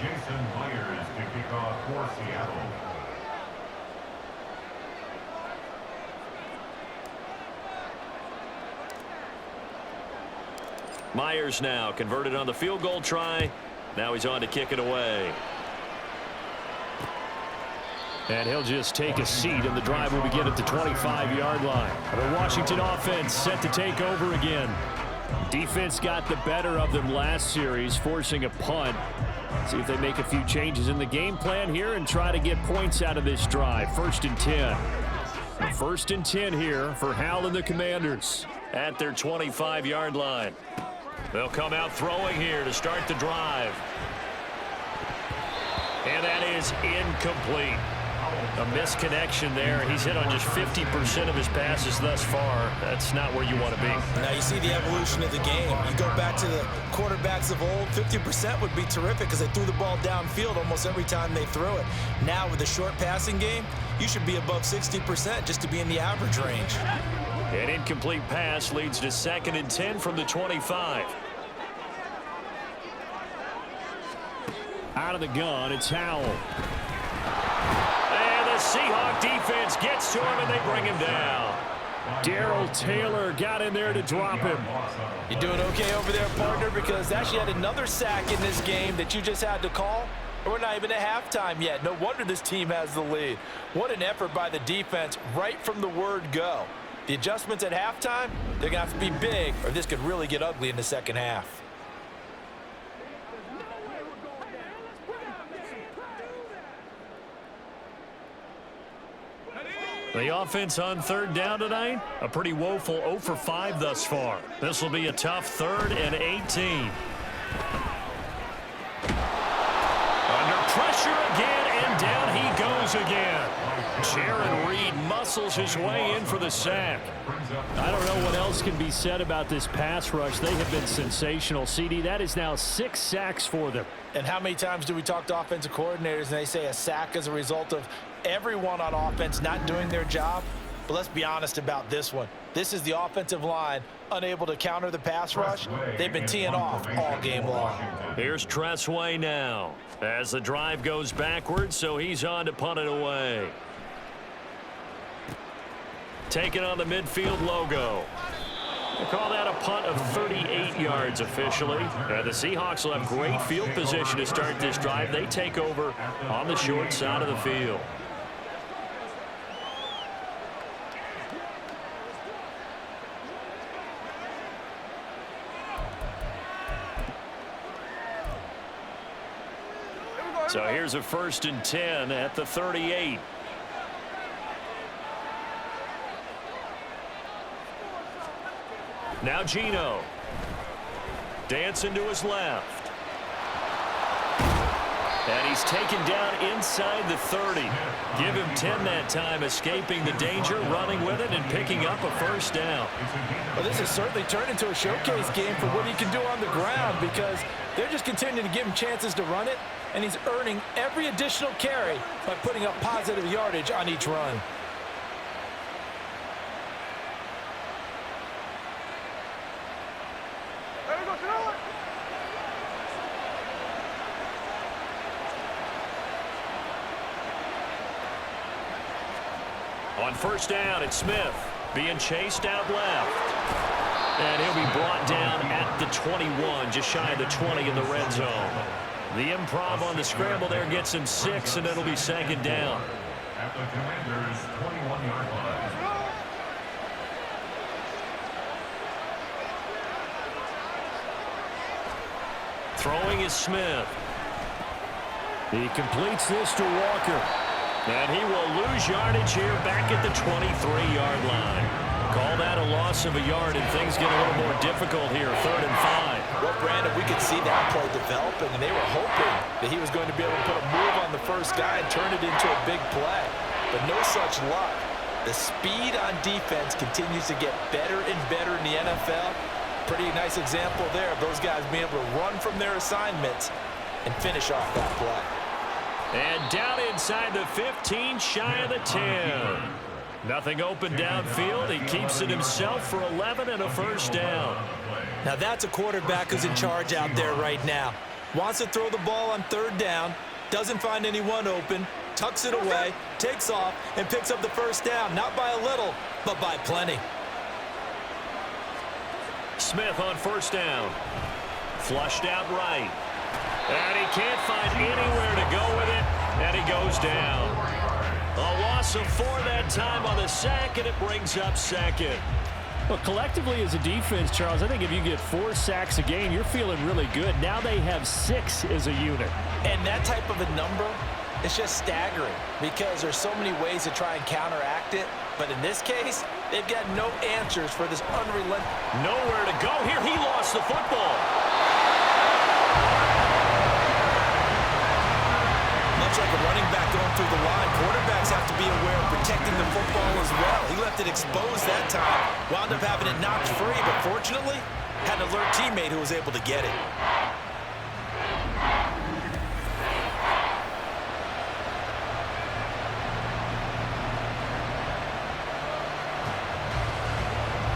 Jason Myers to kick off for Seattle. Myers now converted on the field goal try. Now he's on to kick it away. And he'll just take a seat, and the drive will begin at the 25-yard line. The Washington offense set to take over again. Defense got the better of them last series, forcing a punt. See if they make a few changes in the game plan here and try to get points out of this drive. 1st and 10. 1st and 10 here for Howell and the Commanders. At their 25-yard line. They'll come out throwing here to start the drive. And that is incomplete. A misconnection there. He's hit on just 50% of his passes thus far. That's not where you want to be. Now you see the evolution of the game. You go back to the quarterbacks of old, 50% would be terrific because they threw the ball downfield almost every time they threw it. Now with the short passing game, you should be above 60% just to be in the average range. An incomplete pass leads to 2nd and 10 from the 25. Out of the gun, it's Howell. And the Seahawk defense gets to him, and they bring him down. Darrell Taylor got in there to drop him. You doing okay over there, partner? Because actually had another sack in this game that you just had to call. We're not even at halftime yet. No wonder this team has the lead. What an effort by the defense right from the word go. The adjustments at halftime, they're going to have to be big, or this could really get ugly in the second half. The offense on third down tonight, a pretty woeful 0 for 5 thus far. This will be a tough 3rd and 18. Under pressure again, and down he goes again. Jaron Reed muscles his way in for the sack. I don't know what else can be said about this pass rush. They have been sensational. CD, that is now 6 sacks for them. And how many times do we talk to offensive coordinators and they say a sack is a result of everyone on offense not doing their job? But let's be honest about this one. This is the offensive line unable to counter the pass rush. They've been teeing off all game long. Here's Tressway now as the drive goes backwards, so he's on to punt it away. Taking on the midfield logo. They call that a punt of 38 yards officially. The Seahawks will have great field position to start this drive. They take over on the short side of the field. So here's a 1st and 10 at the 38. Now Geno. Dancing to his left. And he's taken down inside the 30. Give him 10 that time, escaping the danger, running with it, and picking up a 1st down. Well, this has certainly turned into a showcase game for what he can do on the ground because they're just continuing to give him chances to run it, and he's earning every additional carry by putting up positive yardage on each run. On 1st down, it's Smith being chased out left. And he'll be brought down at the 21, just shy of the 20 in the red zone. The improv on the scramble there gets him 6, and it'll be 2nd down. At the Commanders' 21-yard line. Throwing is Smith. He completes this to Walker. And he will lose yardage here back at the 23-yard line. Call that a loss of a yard, and things get a little more difficult here, 3rd and 5. Well, Brandon, we could see that play developing, and they were hoping that he was going to be able to put a move on the first guy and turn it into a big play. But no such luck. The speed on defense continues to get better and better in the NFL. Pretty nice example there of those guys being able to run from their assignments and finish off that play. And down inside the 15, shy of the 10. Nothing open downfield. He keeps it himself for 11 and a 1st down. Now that's a quarterback who's in charge out there right now. Wants to throw the ball on 3rd down, doesn't find anyone open, tucks it away, takes off, and picks up the 1st down. Not by a little, but by plenty. Smith on 1st down. Flushed out right. And he can't find anywhere to go with it, and he goes down. A loss of 4 that time on the sack, and it brings up 2nd. Well, collectively as a defense, Charles, I think if you get 4 sacks a game, you're feeling really good. Now they have 6 as a unit. And that type of a number is just staggering because there's so many ways to try and counteract it. But in this case, they've got no answers for this unrelenting. Nowhere to go here. He lost the football. Much like a running back going through the line, quarterbacks have to be aware of protecting the football as well. He left it exposed that time, wound up having it knocked free, but fortunately, had an alert teammate who was able to get it.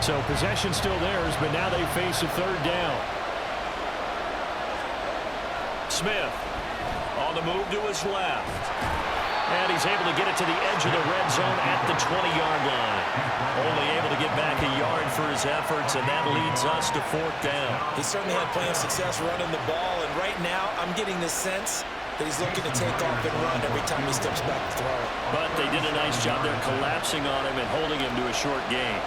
So possession still theirs, but now they face a 3rd down. Smith on the move to his left. And he's able to get it to the edge of the red zone at the 20-yard line. Only able to get back a yard for his efforts, and that leads us to 4th down. He certainly had plenty of success running the ball, and right now I'm getting the sense that he's looking to take off and run every time he steps back to throw it. But they did a nice job there collapsing on him and holding him to a short gain.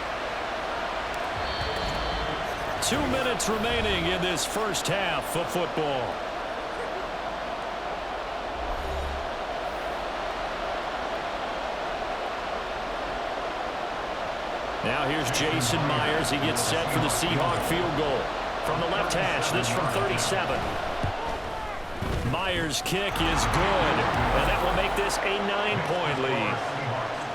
2 minutes remaining in this first half of football. Now here's Jason Myers. He gets set for the Seahawk field goal. From the left hash, this from 37. Myers' kick is good, and that will make this a 9-point lead.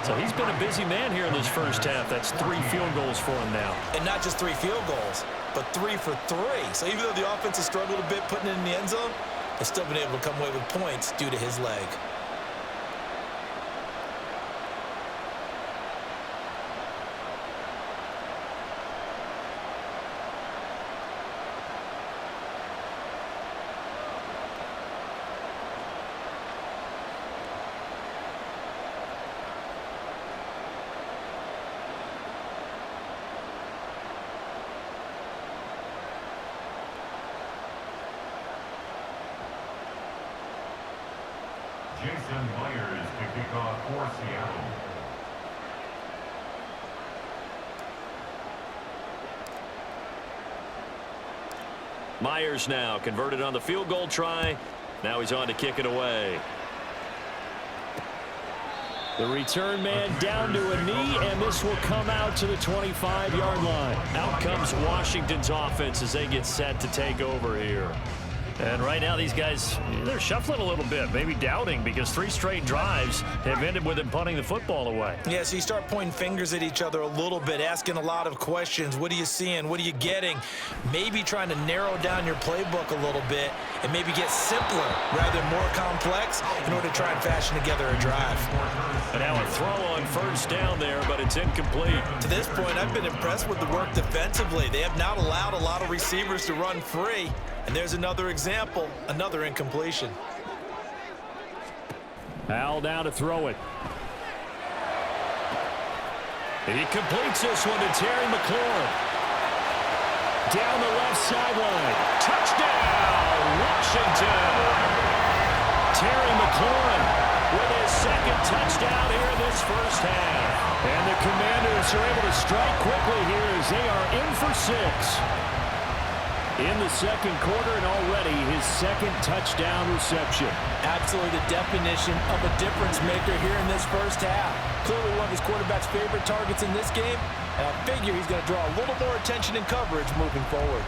So he's been a busy man here in this first half. That's 3 field goals for him now. And not just 3 field goals, but 3 for 3. So even though the offense has struggled a bit putting it in the end zone, they've still been able to come away with points due to his leg. Jason Myers to kick off for Seattle. Myers now converted on the field goal try. Now he's on to kick it away. The return man down to a knee, and this will come out to the 25-yard line. Out comes Washington's offense as they get set to take over here. And right now these guys, they're shuffling a little bit, maybe doubting, because 3 straight drives have ended with them punting the football away. Yeah, so you start pointing fingers at each other a little bit, asking a lot of questions. What are you seeing? What are you getting? Maybe trying to narrow down your playbook a little bit and maybe get simpler rather than more complex in order to try and fashion together a drive. And now a throw on first down there, but it's incomplete. To this point, I've been impressed with the work defensively. They have not allowed a lot of receivers to run free. And there's another example, another incompletion. Howell down to throw it. He completes this one to Terry McLaurin. Down the left sideline. Touchdown, Washington. Terry McLaurin with his second touchdown here in this first half. And the Commanders are able to strike quickly here as they are in for 6. In the second quarter, and already his second touchdown reception. Absolutely the definition of a difference maker here in this first half. Clearly one of his quarterback's favorite targets in this game, and I figure he's going to draw a little more attention and coverage moving forward.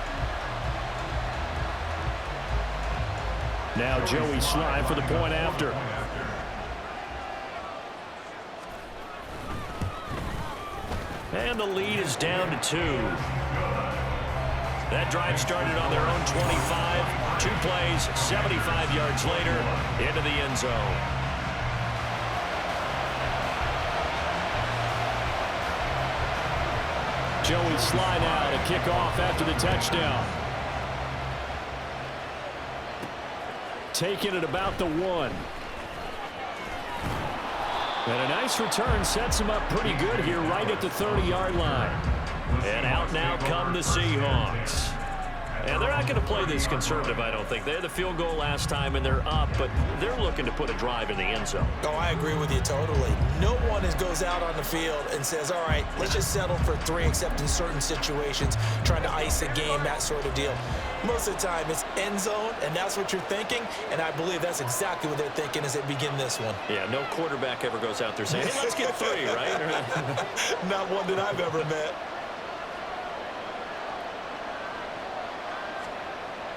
Now Joey Sly for the point after. And the lead is down to 2. That drive started on their own 25. 2 plays, 75 yards later, into the end zone. Joey Sly now to kick off after the touchdown. Taking it about the 1. And a nice return sets him up pretty good here right at the 30-yard line. And out now come the Seahawks. And they're not going to play this conservative, I don't think. They had the field goal last time, and they're up, but they're looking to put a drive in the end zone. Oh, I agree with you totally. No one goes out on the field and says, all right, let's just settle for 3, except in certain situations, trying to ice a game, that sort of deal. Most of the time, it's end zone, and that's what you're thinking, and I believe that's exactly what they're thinking as they begin this one. Yeah, no quarterback ever goes out there saying, hey, let's get 3, right? Not one that I've ever met.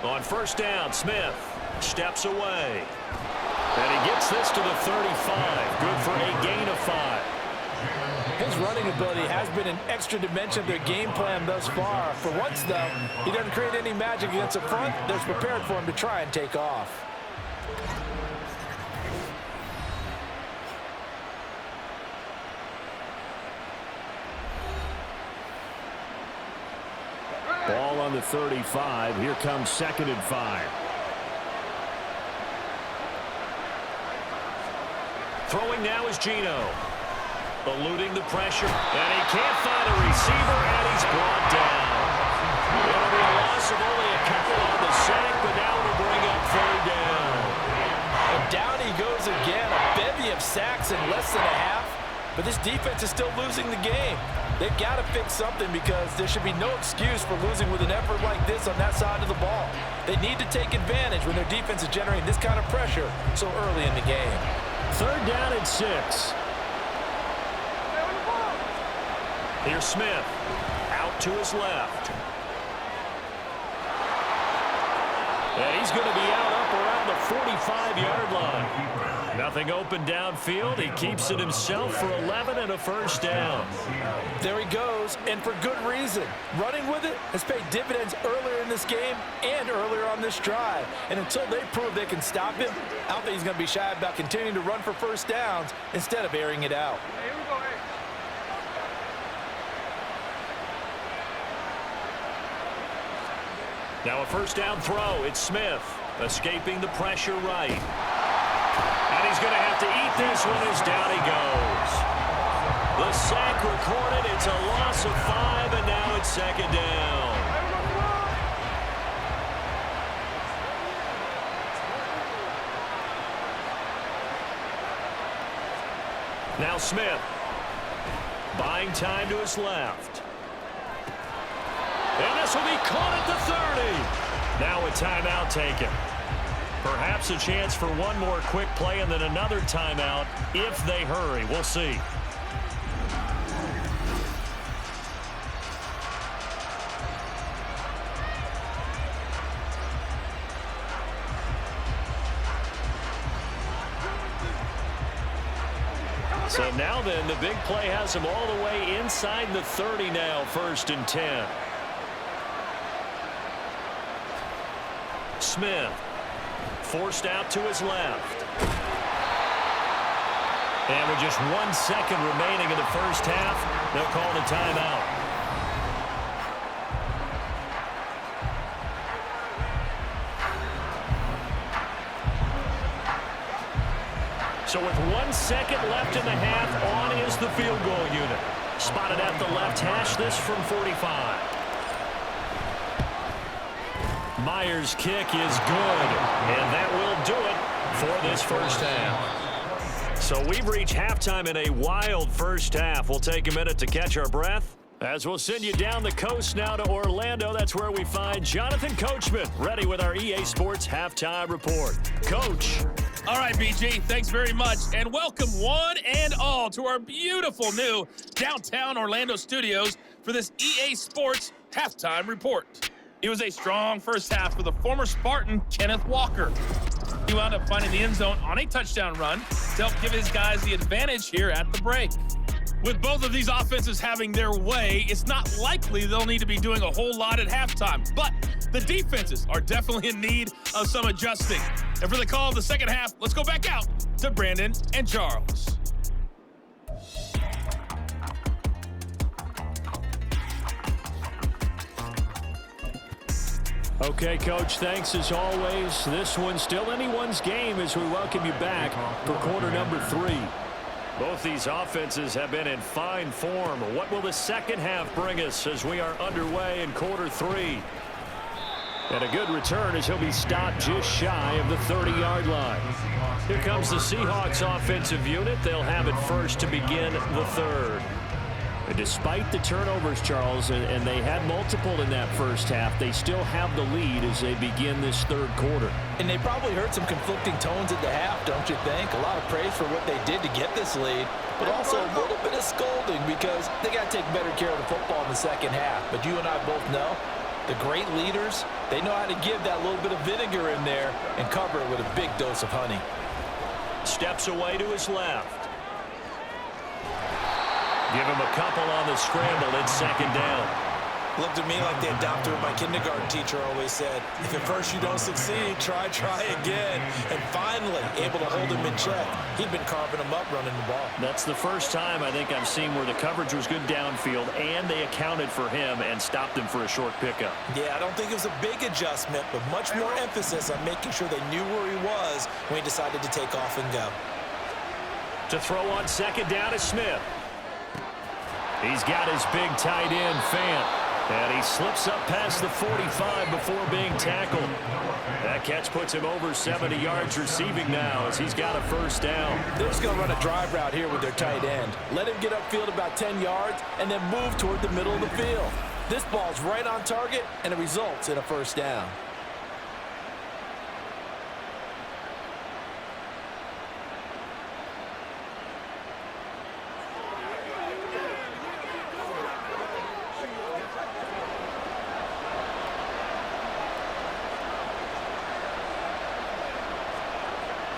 On first down, Smith steps away. And he gets this to the 35. Good for a gain of 5. His running ability has been an extra dimension of their game plan thus far. For once, though, he doesn't create any magic against the front. They're prepared for him to try and take off. Ball on the 35. Here comes 2nd and 5. Throwing now is Geno. Eluding the pressure. And he can't find a receiver, and he's brought down. It'll be a loss of only a couple on the sack, but now it'll bring sacks in less than a half, but this defense is still losing the game. They've got to fix something because there should be no excuse for losing with an effort like this on that side of the ball. They need to take advantage when their defense is generating this kind of pressure so early in the game. 3rd down and 6. Here's Smith. Out to his left. And he's going to be out up around the 45-yard line. Nothing open downfield. He keeps it himself for 11 and a first down. There he goes, and for good reason. Running with it has paid dividends earlier in this game and earlier on this drive. And until they prove they can stop him, I don't think he's going to be shy about continuing to run for first downs instead of airing it out. Now a first down throw. It's Smith escaping the pressure right. And he's going to have to eat this one as down he goes. The sack recorded. It's a loss of 5, and now it's 2nd down. Now Smith buying time to his left. And this will be caught at the 30. Now a timeout taken. Perhaps a chance for one more quick play and then another timeout if they hurry. We'll see. So now then, the big play has him all the way inside the 30 now, 1st and 10. Smith forced out to his left. And with just 1 second remaining in the first half, they'll call the timeout. So with 1 second left in the half, on is the field goal unit. Spotted at the left hash, this from 45. Myers' kick is good, and that will do it for this first half. So we've reached halftime in a wild first half. We'll take a minute to catch our breath as we'll send you down the coast now to Orlando. That's where we find Jonathan Coachman, ready with our EA Sports Halftime Report. Coach. All right, BG, thanks very much, and welcome one and all to our beautiful new downtown Orlando studios for this EA Sports Halftime Report. It was a strong first half for the former Spartan, Kenneth Walker. He wound up finding the end zone on a touchdown run to help give his guys the advantage here at the break. With both of these offenses having their way, it's not likely they'll need to be doing a whole lot at halftime. But the defenses are definitely in need of some adjusting. And for the call of the second half, let's go back out to Brandon and Charles. Okay, Coach, thanks as always. This one's still anyone's game as we welcome you back for quarter number 3. Both these offenses have been in fine form. What will the second half bring us as we are underway in quarter 3? And a good return as he'll be stopped just shy of the 30-yard line. Here comes the Seahawks offensive unit. They'll have it first to begin the third. And despite the turnovers, Charles, and they had multiple in that first half, they still have the lead as they begin this third quarter. And they probably heard some conflicting tones at the half, don't you think? A lot of praise for what they did to get this lead, but also a little bit of scolding because they got to take better care of the football in the second half. But you and I both know the great leaders, they know how to give that little bit of vinegar in there and cover it with a big dose of honey. Steps away to his left. Give him a couple on the scramble. It's second down. Looked at me like they adopted what my kindergarten teacher always said. If at first you don't succeed, try again. And finally, able to hold him in check. He'd been carving him up running the ball. That's the first time I think I've seen where the coverage was good downfield and they accounted for him and stopped him for a short pickup. Yeah, I don't think it was a big adjustment, but much more emphasis on making sure they knew where he was when he decided to take off and go. To throw on second down is Smith. He's got his big tight end, Fant. And he slips up past the 45 before being tackled. That catch puts him over 70 yards receiving now as he's got a first down. They're just going to run a drive route here with their tight end. Let him get upfield about 10 yards and then move toward the middle of the field. This ball's right on target, and it results in a first down.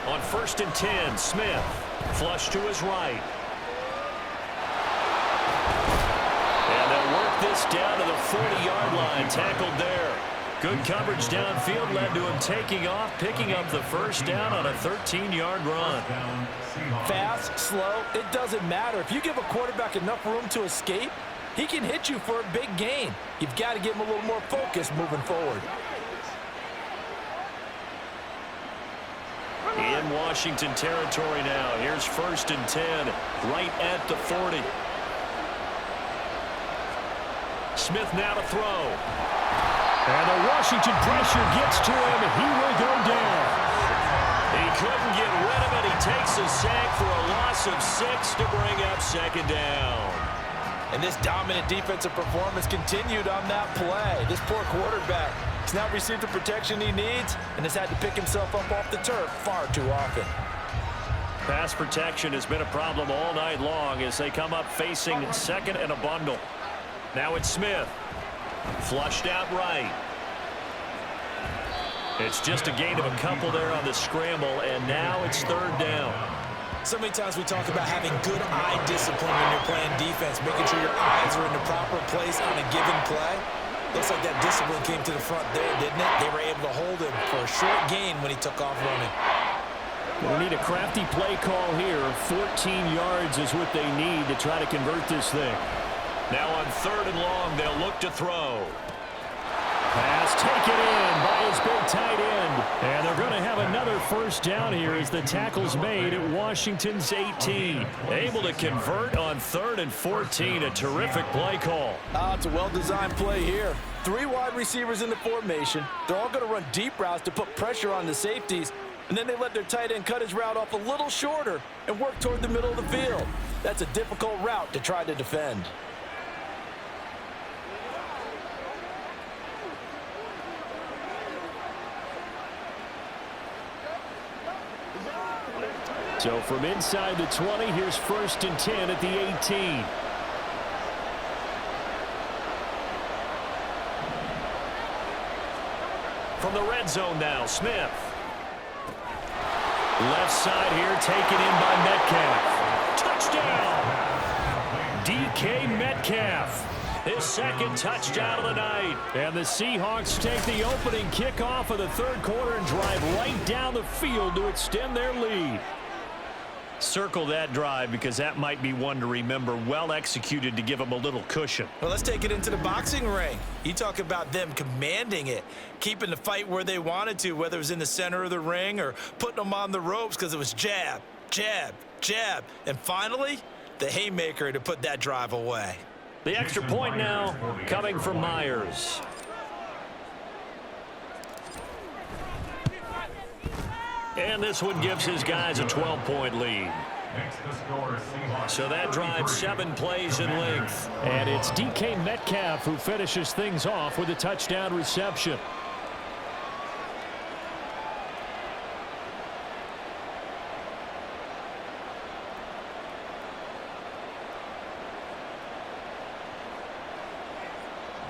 On 1st and 10, Smith. Flush to his right. And they'll work this down to the 40-yard line. Tackled there. Good coverage downfield led to him taking off, picking up the first down on a 13-yard run. Fast, slow, it doesn't matter. If you give a quarterback enough room to escape, he can hit you for a big gain. You've got to give him a little more focus moving forward. In Washington territory now. Here's 1st and 10, right at the 40. Smith now to throw. And the Washington pressure gets to him, and he will go down. He couldn't get rid of it. He takes a sack for a loss of 6 to bring up 2nd down. And this dominant defensive performance continued on that play. This poor quarterback has not received the protection he needs and has had to pick himself up off the turf far too often. Pass protection has been a problem all night long as they come up facing 2nd and a bundle. Now it's Smith. Flushed out right. It's just a gain of a couple there on the scramble, and now it's 3rd down. So many times we talk about having good eye discipline when you're playing defense, making sure your eyes are in the proper place on a given play. Looks like that discipline came to the front there, didn't it? They were able to hold him for a short gain when he took off running. We need a crafty play call here. 14 yards is what they need to try to convert this thing. Now on 3rd and long, they'll look to throw. Pass taken in by his big tight end. And they're going to have another first down here as the tackle's made at Washington's 18. Able to convert on 3rd and 14. A terrific play call. It's a well-designed play here. 3 wide receivers in the formation. They're all going to run deep routes to put pressure on the safeties. And then they let their tight end cut his route off a little shorter and work toward the middle of the field. That's a difficult route to try to defend. So from inside the 20, here's 1st and 10 at the 18. From the red zone now, Smith. Left side here, taken in by Metcalf. Touchdown! DK Metcalf. His 2nd touchdown of the night. And the Seahawks take the opening kickoff of the 3rd quarter and drive right down the field to extend their lead. Circle that drive because that might be one to remember. Well executed to give them a little cushion. Well, let's take it into the boxing ring. You talk about them commanding it, keeping the fight where they wanted to, whether it was in the center of the ring or putting them on the ropes because it was jab, jab, jab. And finally, the haymaker to put that drive away. The extra point now coming from Myers. And this one gives his guys a 12-point lead. So that drives 7 plays in length. And it's DK Metcalf who finishes things off with a touchdown reception.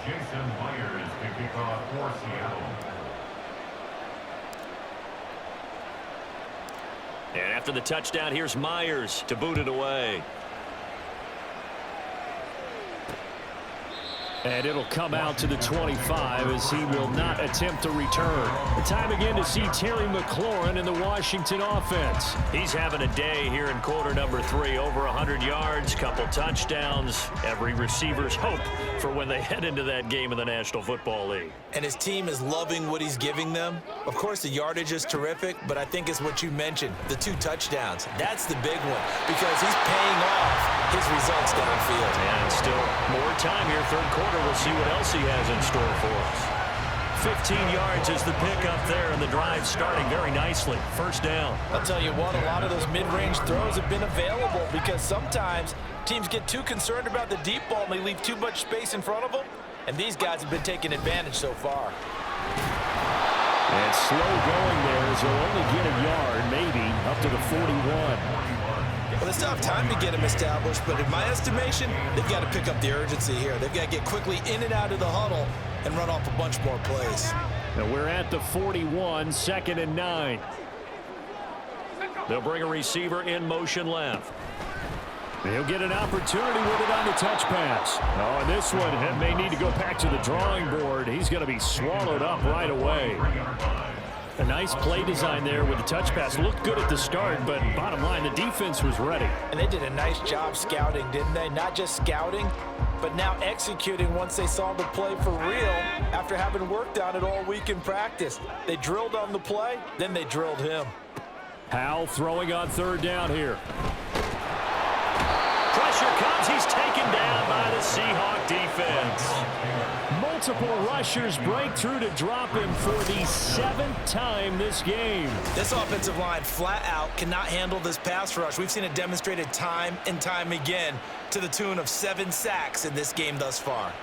Jason Myers to kick off for Seattle. And after the touchdown, here's Myers to boot it away. And it'll come out to the 25 as he will not attempt to return. The time again to see Terry McLaurin in the Washington offense. He's having a day here in quarter number 3. Over 100 yards, couple touchdowns. Every receiver's hope for when they head into that game in the National Football League. And his team is loving what he's giving them. Of course, the yardage is terrific, but I think it's what you mentioned, the 2 touchdowns. That's the big one because he's paying off his results downfield. And still more time here, 3rd quarter. quarter. We'll see what else he has in store for us. 15 yards is the pickup there, and the drive starting very nicely. First down. I'll tell you what, a lot of those mid-range throws have been available because sometimes teams get too concerned about the deep ball and they leave too much space in front of them, and these guys have been taking advantage so far. And slow going there as they'll only get a yard, maybe, up to the 41. Well, they still have time to get them established, but in my estimation, they've got to pick up the urgency here. They've got to get quickly in and out of the huddle and run off a bunch more plays. Now we're at the 41, 2nd and 9. They'll bring a receiver in motion left. He'll get an opportunity with it on the touch pass. Oh, and this one may need to go back to the drawing board. He's going to be swallowed up right away. A nice play design there with the touch pass. Looked good at the start, but bottom line, the defense was ready. And they did a nice job scouting, didn't they? Not just scouting, but now executing once they saw the play for real after having worked on it all week in practice. They drilled on the play, then they drilled him. Howell throwing on 3rd down here. Pressure comes. He's taken down by the Seahawk defense. Multiple rushers break through to drop him for the 7th time this game. This offensive line flat out cannot handle this pass rush. We've seen it demonstrated time and time again to the tune of 7 sacks in this game thus far.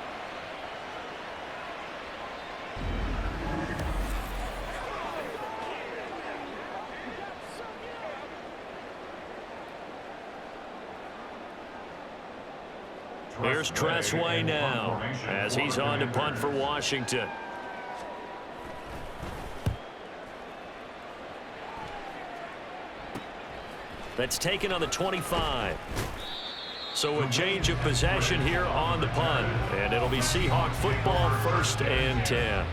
Here's Tressway now as he's on to punt for Washington. That's taken on the 25. So a change of possession here on the punt. And it'll be Seahawk football, 1st and 10.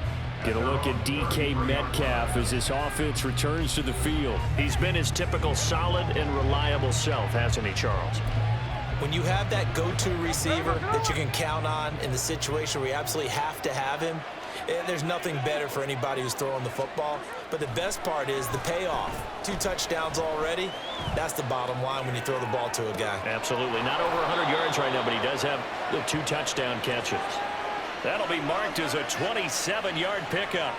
Get a look at DK Metcalf as this offense returns to the field. He's been his typical solid and reliable self, hasn't he, Charles? When you have that go-to receiver that you can count on in the situation where you absolutely have to have him, there's nothing better for anybody who's throwing the football. But the best part is the payoff. 2 touchdowns already. That's the bottom line when you throw the ball to a guy. Absolutely. Not over 100 yards right now, but he does have the 2 touchdown catches. That'll be marked as a 27-yard pickup.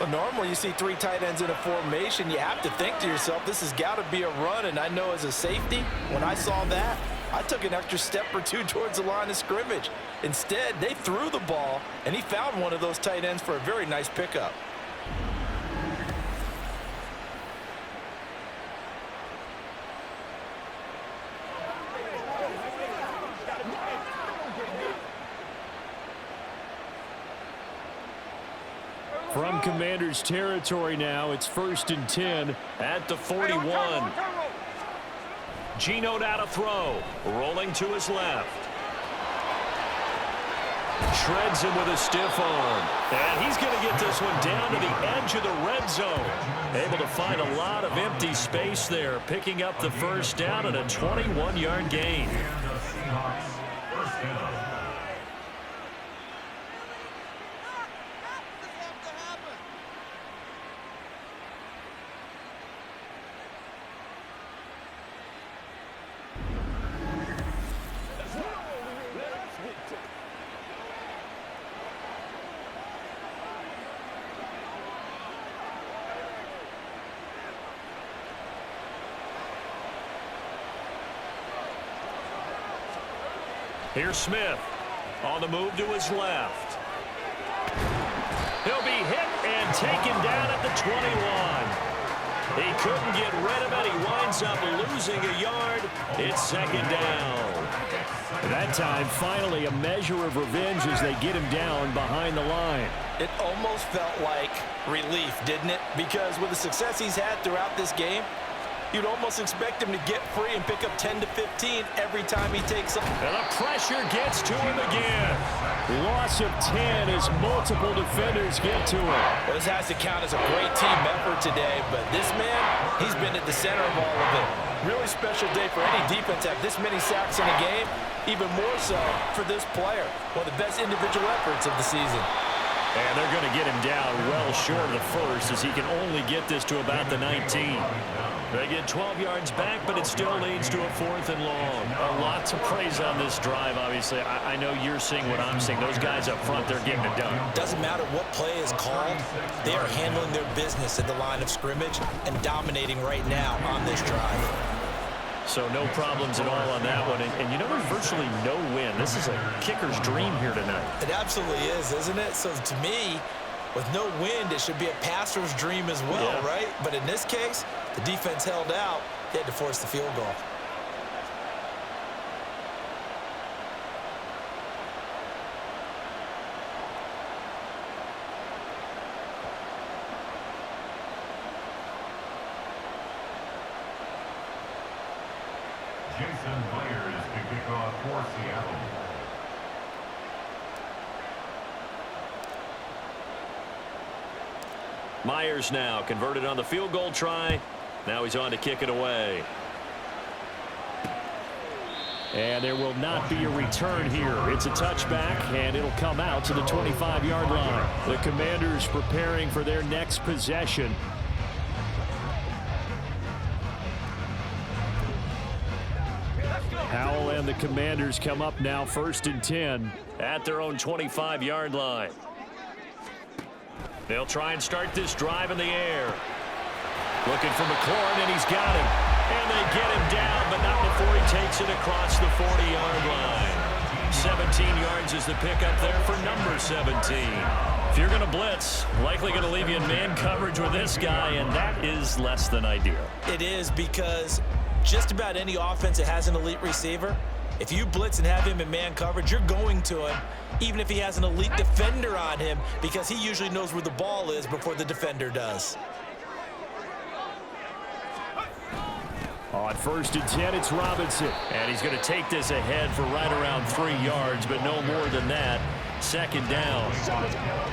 Well, normally you see 3 tight ends in a formation. You have to think to yourself, this has got to be a run. And I know as a safety, when I saw that, I took an extra step or 2 towards the line of scrimmage. Instead, they threw the ball, and he found one of those tight ends for a very nice pickup. From Commanders territory now, it's 1st and 10 at the 41. Geno now to throw, rolling to his left. Shreds him with a stiff arm. And he's going to get this one down to the edge of the red zone. Able to find a lot of empty space there, picking up the 1st down and a 21-yard gain. Here's Smith on the move to his left. He'll be hit and taken down at the 21. He couldn't get rid of it. He winds up losing a yard. It's 2nd down. That time, finally, a measure of revenge as they get him down behind the line. It almost felt like relief, didn't it? Because with the success he's had throughout this game, you'd almost expect him to get free and pick up 10 to 15 every time he takes up. And the pressure gets to him again. Loss of 10 as multiple defenders get to him. Well, this has to count as a great team effort today, but this man, he's been at the center of all of it. Really special day for any defense to have this many sacks in a game, even more so for this player. One of the best individual efforts of the season. And they're going to get him down well short of the first as he can only get this to about the 19. They get 12 yards back, but it still leads to a 4th and long. A lot to praise on this drive, obviously. I know you're seeing what I'm seeing. Those guys up front, they're getting it done. Doesn't matter what play is called. They are handling their business at the line of scrimmage and dominating right now on this drive. So no problems at all on that one. And you know, there's virtually no win. This is a kicker's dream here tonight. It absolutely is, isn't it? So to me, with no wind, it should be a passer's dream as well, right? But in this case, the defense held out. They had to force the field goal. Jason Myers to kick off for Seattle. Myers now converted on the field goal try. Now he's on to kick it away. And there will not be a return here. It's a touchback, and it'll come out to the 25-yard line. The Commanders preparing for their next possession. Howell and the Commanders come up now 1st and 10. At their own 25-yard line. They'll try and start this drive in the air. Looking for McLaurin, and he's got him. And they get him down, but not before he takes it across the 40-yard line. 17 yards is the pickup there for number 17. If you're going to blitz, likely going to leave you in man coverage with this guy, and that is less than ideal. It is, because just about any offense that has an elite receiver, if you blitz and have him in man coverage, you're going to him, even if he has an elite defender on him, because he usually knows where the ball is before the defender does. On 1st and 10, it's Robinson. And he's going to take this ahead for right around 3 yards, but no more than that. 2nd down.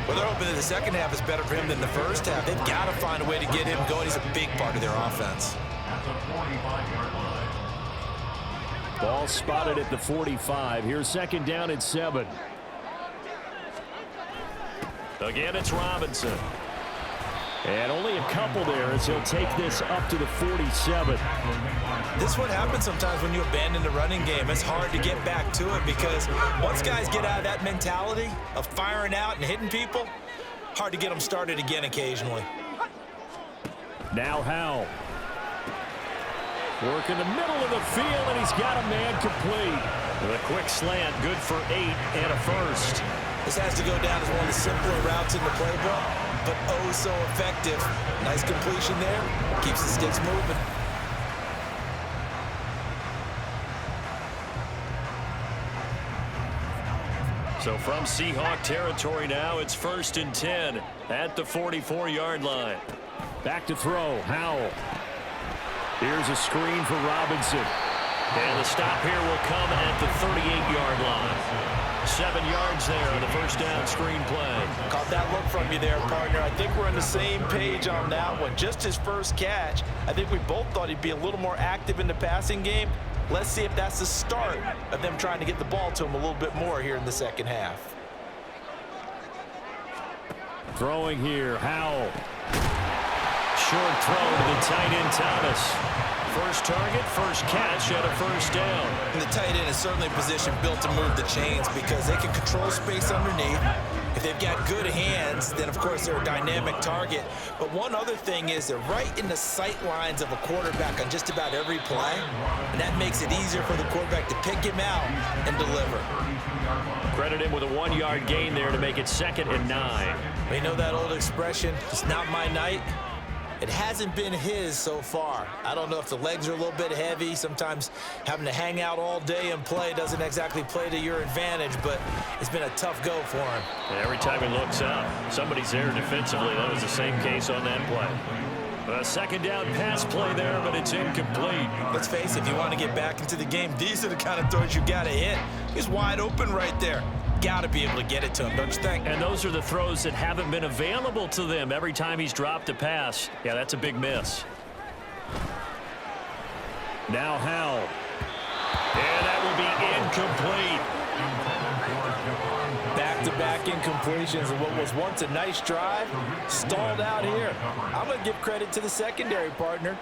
Well, they're hoping that the second half is better for him than the first half. They've got to find a way to get him going. He's a big part of their offense. Ball spotted at the 45. Here's 2nd down and 7. Again, it's Robinson. And only a couple there as he'll take this up to the 47. This is what happens sometimes when you abandon the running game. It's hard to get back to it, because once guys get out of that mentality of firing out and hitting people, hard to get them started again occasionally. Now Howell. Work in the middle of the field, and he's got a man complete. With a quick slant, good for 8 and a first. This has to go down as one of the simpler routes in the playbook, but oh so effective. Nice completion there. Keeps the sticks moving. So from Seahawk territory now, it's 1st and 10 at the 44-yard line. Back to throw, Howell. Here's a screen for Robinson. And the stop here will come at the 38-yard line. 7 yards there on the first down screen play. Caught that look from you there, partner. I think we're on the same page on that one. Just his first catch. I think we both thought he'd be a little more active in the passing game. Let's see if that's the start of them trying to get the ball to him a little bit more here in the second half. Throwing here, Howell. Short throw to the tight end, Thomas. First target, first catch at a first down. And the tight end is certainly a position built to move the chains, because they can control space underneath. If they've got good hands, then of course they're a dynamic target. But one other thing is they're right in the sight lines of a quarterback on just about every play. And that makes it easier for the quarterback to pick him out and deliver. Credit him with a 1-yard gain there to make it 2nd and 9. You know that old expression, it's not my night? It hasn't been his so far. I don't know if the legs are a little bit heavy. Sometimes having to hang out all day and play doesn't exactly play to your advantage, but it's been a tough go for him. Every time he looks up, somebody's there defensively. That was the same case on that play. A 2nd down pass play there, but it's incomplete. Let's face it, if you want to get back into the game, these are the kind of throws you got to hit. He's wide open right there. Got to be able to get it to him, don't you think? And those are the throws that haven't been available to them every time he's dropped a pass. Yeah, that's a big miss. Now Howell. And that will be incomplete. Back Back-to-back incompletions and what was once a nice drive stalled out here. I'm going to give credit to the secondary partner.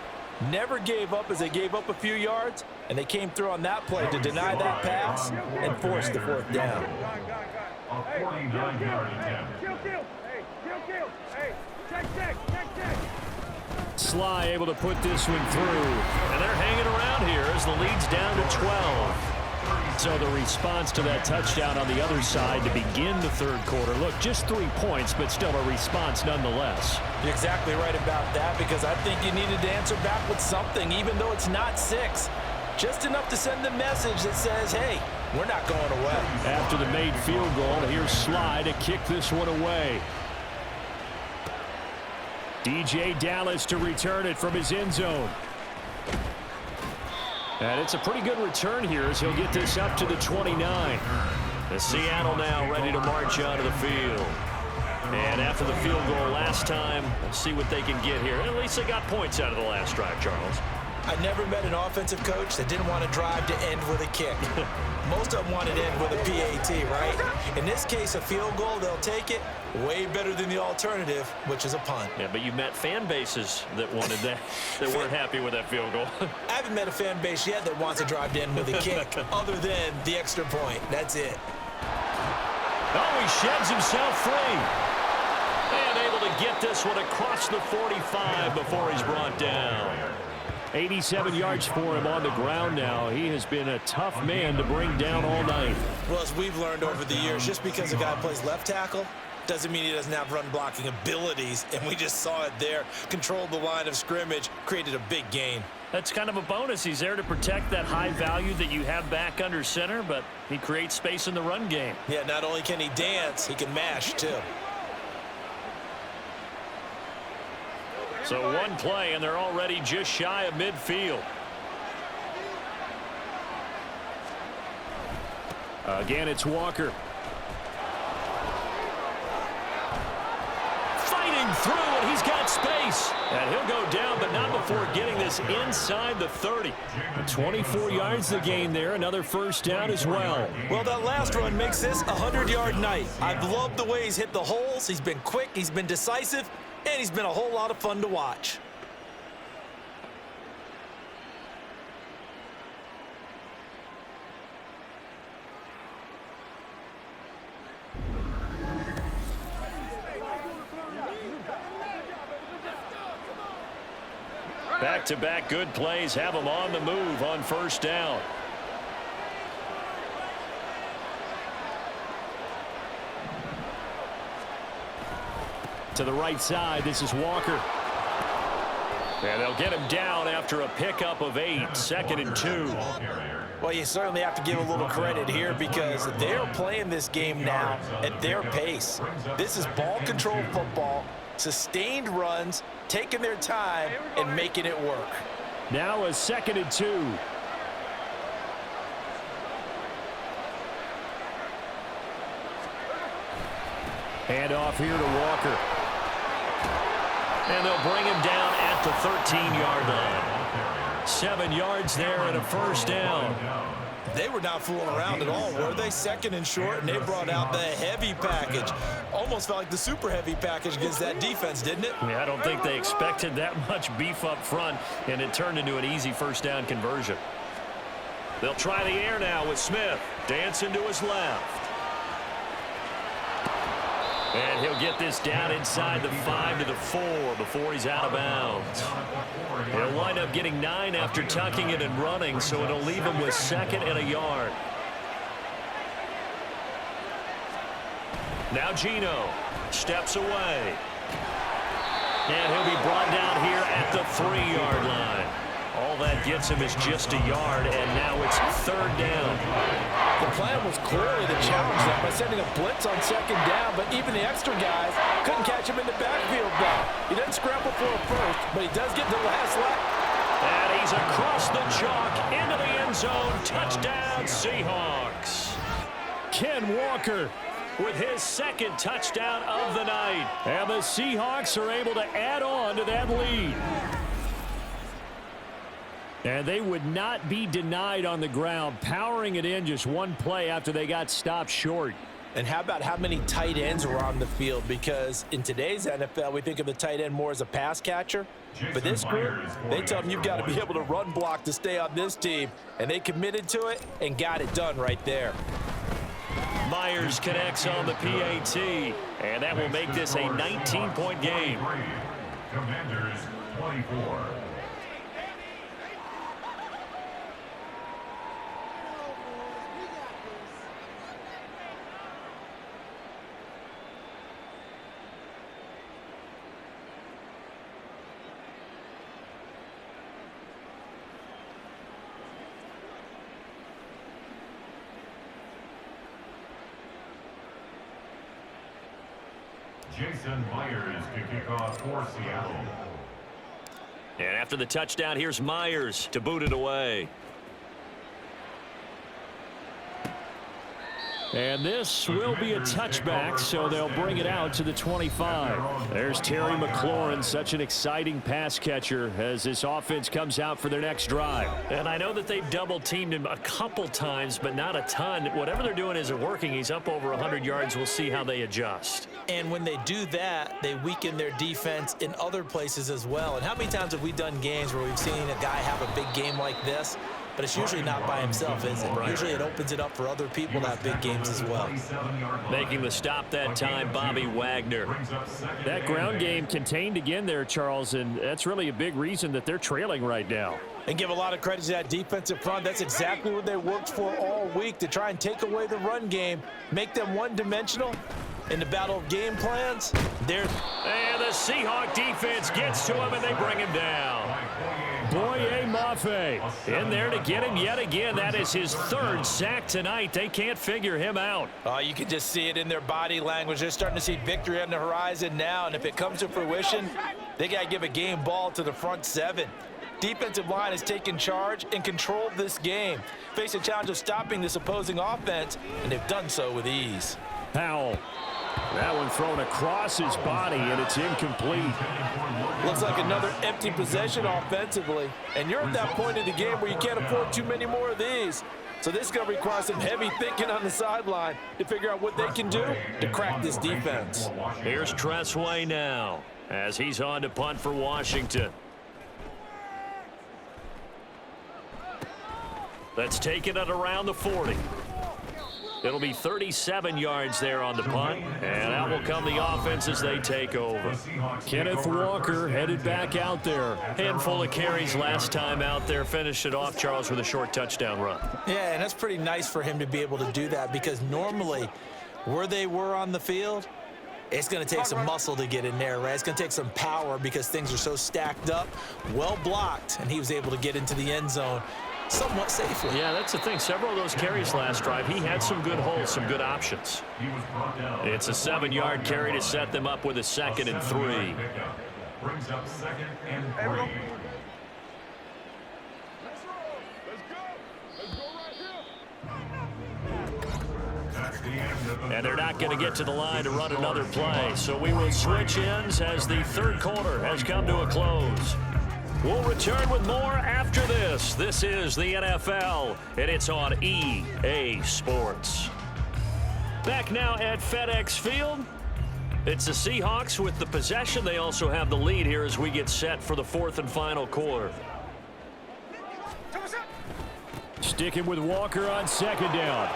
Never gave up as they gave up a few yards, and they came through on that play to deny that pass and force the fourth down. A 49-yard attempt. Sly able to put this one through. And they're hanging around here as the lead's down to 12. So the response to that touchdown on the other side to begin the third quarter. Look, just 3 points, but still a response nonetheless. You're exactly right about that, because I think you needed to answer back with something, even though it's not 6. Just enough to send the message that says, hey, we're not going away. After the made field goal, here's Sly to kick this one away. DJ Dallas to return it from his end zone. And it's a pretty good return here as he'll get this up to the 29. The Seattle now ready to march onto the field. And after the field goal last time, let's see what they can get here. At least they got points out of the last drive, Charles. I never met an offensive coach that didn't want to drive to end with a kick. Most of them want it to end with a PAT, right? In this case, a field goal, they'll take it. Way better than the alternative, which is a punt. Yeah, but you met fan bases that wanted that, that weren't happy with that field goal. I haven't met a fan base yet that wants to drive to end with a kick, other than the extra point. That's it. Oh, he sheds himself free. And able to get this one across the 45 before he's brought down. 87 yards for him on the ground now. He has been a tough man to bring down all night. Well, as we've learned over the years, just because a guy plays left tackle doesn't mean he doesn't have run blocking abilities, and we just saw it there. Controlled the line of scrimmage, created a big gain. That's kind of a bonus. He's there to protect that high value that you have back under center, but he creates space in the run game. Yeah, not only can he dance, he can mash too. So one play, and they're already just shy of midfield. Again, it's Walker. Fighting through, and he's got space. And he'll go down, but not before getting this inside the 30. 24 yards to gain there. Another first down as well. Well, that last run makes this a 100-yard night. I've loved the way he's hit the holes. He's been quick. He's been decisive. And he's been a whole lot of fun to watch. Back-to-back good plays have him on the move on first down. To the right side, this is Walker. And they'll get him down after a pickup of 8, 2nd and 2. Well, you certainly have to give a little credit here because they're playing this game now at their pace. This is ball control football, sustained runs, taking their time and making it work. Now a 2nd and 2. Hand off here to Walker. And they'll bring him down at the 13-yard line. 7 yards there and a first down. They were not fooling around at all, were they? 2nd and short, and they brought out the heavy package. Almost felt like the super heavy package against that defense, didn't it? Yeah, I don't think they expected that much beef up front, and it turned into an easy first down conversion. They'll try the air now with Smith. Dancing to his left. And he'll get this down inside the 5 to the 4 before he's out of bounds. He'll wind up getting 9 after tucking it and running, so it'll leave him with 2nd and a yard. Now Geno steps away. And he'll be brought down here at the 3-yard line. All that gets him is just a yard, and now it's 3rd down. The plan was clearly to challenge them by sending a blitz on 2nd down, but even the extra guys couldn't catch him in the backfield though. He doesn't scramble for a first, but he does get the last lap. And he's across the chalk into the end zone. Touchdown, Seahawks. Ken Walker with his 2nd touchdown of the night. And the Seahawks are able to add on to that lead. And they would not be denied on the ground, powering it in just one play after they got stopped short. And how about how many tight ends were on the field? Because in today's NFL, we think of the tight end more as a pass catcher. But this group, they tell them you've got to be able to run block to stay on this team. And they committed to it and got it done right there. Myers connects on the PAT, and that will make this a 19-point game. Commanders 24. Jason Myers to kick off for Seattle. And after the touchdown, here's Myers to boot it away. And this will be a touchback, so they'll bring it out to the 25. There's Terry McLaurin, such an exciting pass catcher as this offense comes out for their next drive. And I know that they've double-teamed him a couple times, but not a ton. Whatever they're doing isn't working. He's up over 100 yards. We'll see how they adjust. And when they do that, they weaken their defense in other places as well. And how many times have we done games where we've seen a guy have a big game like this? But it's usually not by himself, is it? Right. Usually it opens it up for other people to have big games as well. Making the stop that time, Bobby Wagner. That ground game contained again there, Charles, and that's really a big reason that they're trailing right now. And give a lot of credit to that defensive front. That's exactly what they worked for all week, to try and take away the run game, make them one-dimensional. In the battle of game plans, and the Seahawk defense gets to him, and they bring him down. Boye Mafe in there to get him yet again. That is his third sack tonight. They can't figure him out. You can just see it in their body language. They're starting to see victory on the horizon now, and if it comes to fruition, they got to give a game ball to the front seven. Defensive line has taken charge and controlled this game. Face a challenge of stopping this opposing offense, and they've done so with ease. Howell. That one thrown across his body, and it's incomplete. Looks like another empty possession offensively. And you're at that point in the game where you can't afford too many more of these. So this is going to require some heavy thinking on the sideline to figure out what they can do to crack this defense. Here's Tressway now as he's on to punt for Washington. Let's take it at around the 40. It'll be 37 yards there on the punt, and out will come the offense as they take over. Kenneth Walker headed back out there. Handful of carries last time out there. Finished it off, Charles, with a short touchdown run. Yeah, and that's pretty nice for him to be able to do that, because normally where they were on the field, it's going to take some muscle to get in there, right? It's going to take some power because things are so stacked up, well blocked, and he was able to get into the end zone somewhat safely. Yeah, that's the thing. Several of those carries last drive, he had some good holes, some good options. It's a 7-yard carry to set them up with a 2nd and 3. Brings up 2nd and 3. And they're not going to get to the line to run another play. So we will switch ends as the third quarter has come to a close. We'll return with more after this. This is the NFL, and it's on EA Sports. Back now at FedExField. It's the Seahawks with the possession. They also have the lead here as we get set for the 4th and final quarter. Sticking with Walker on 2nd down.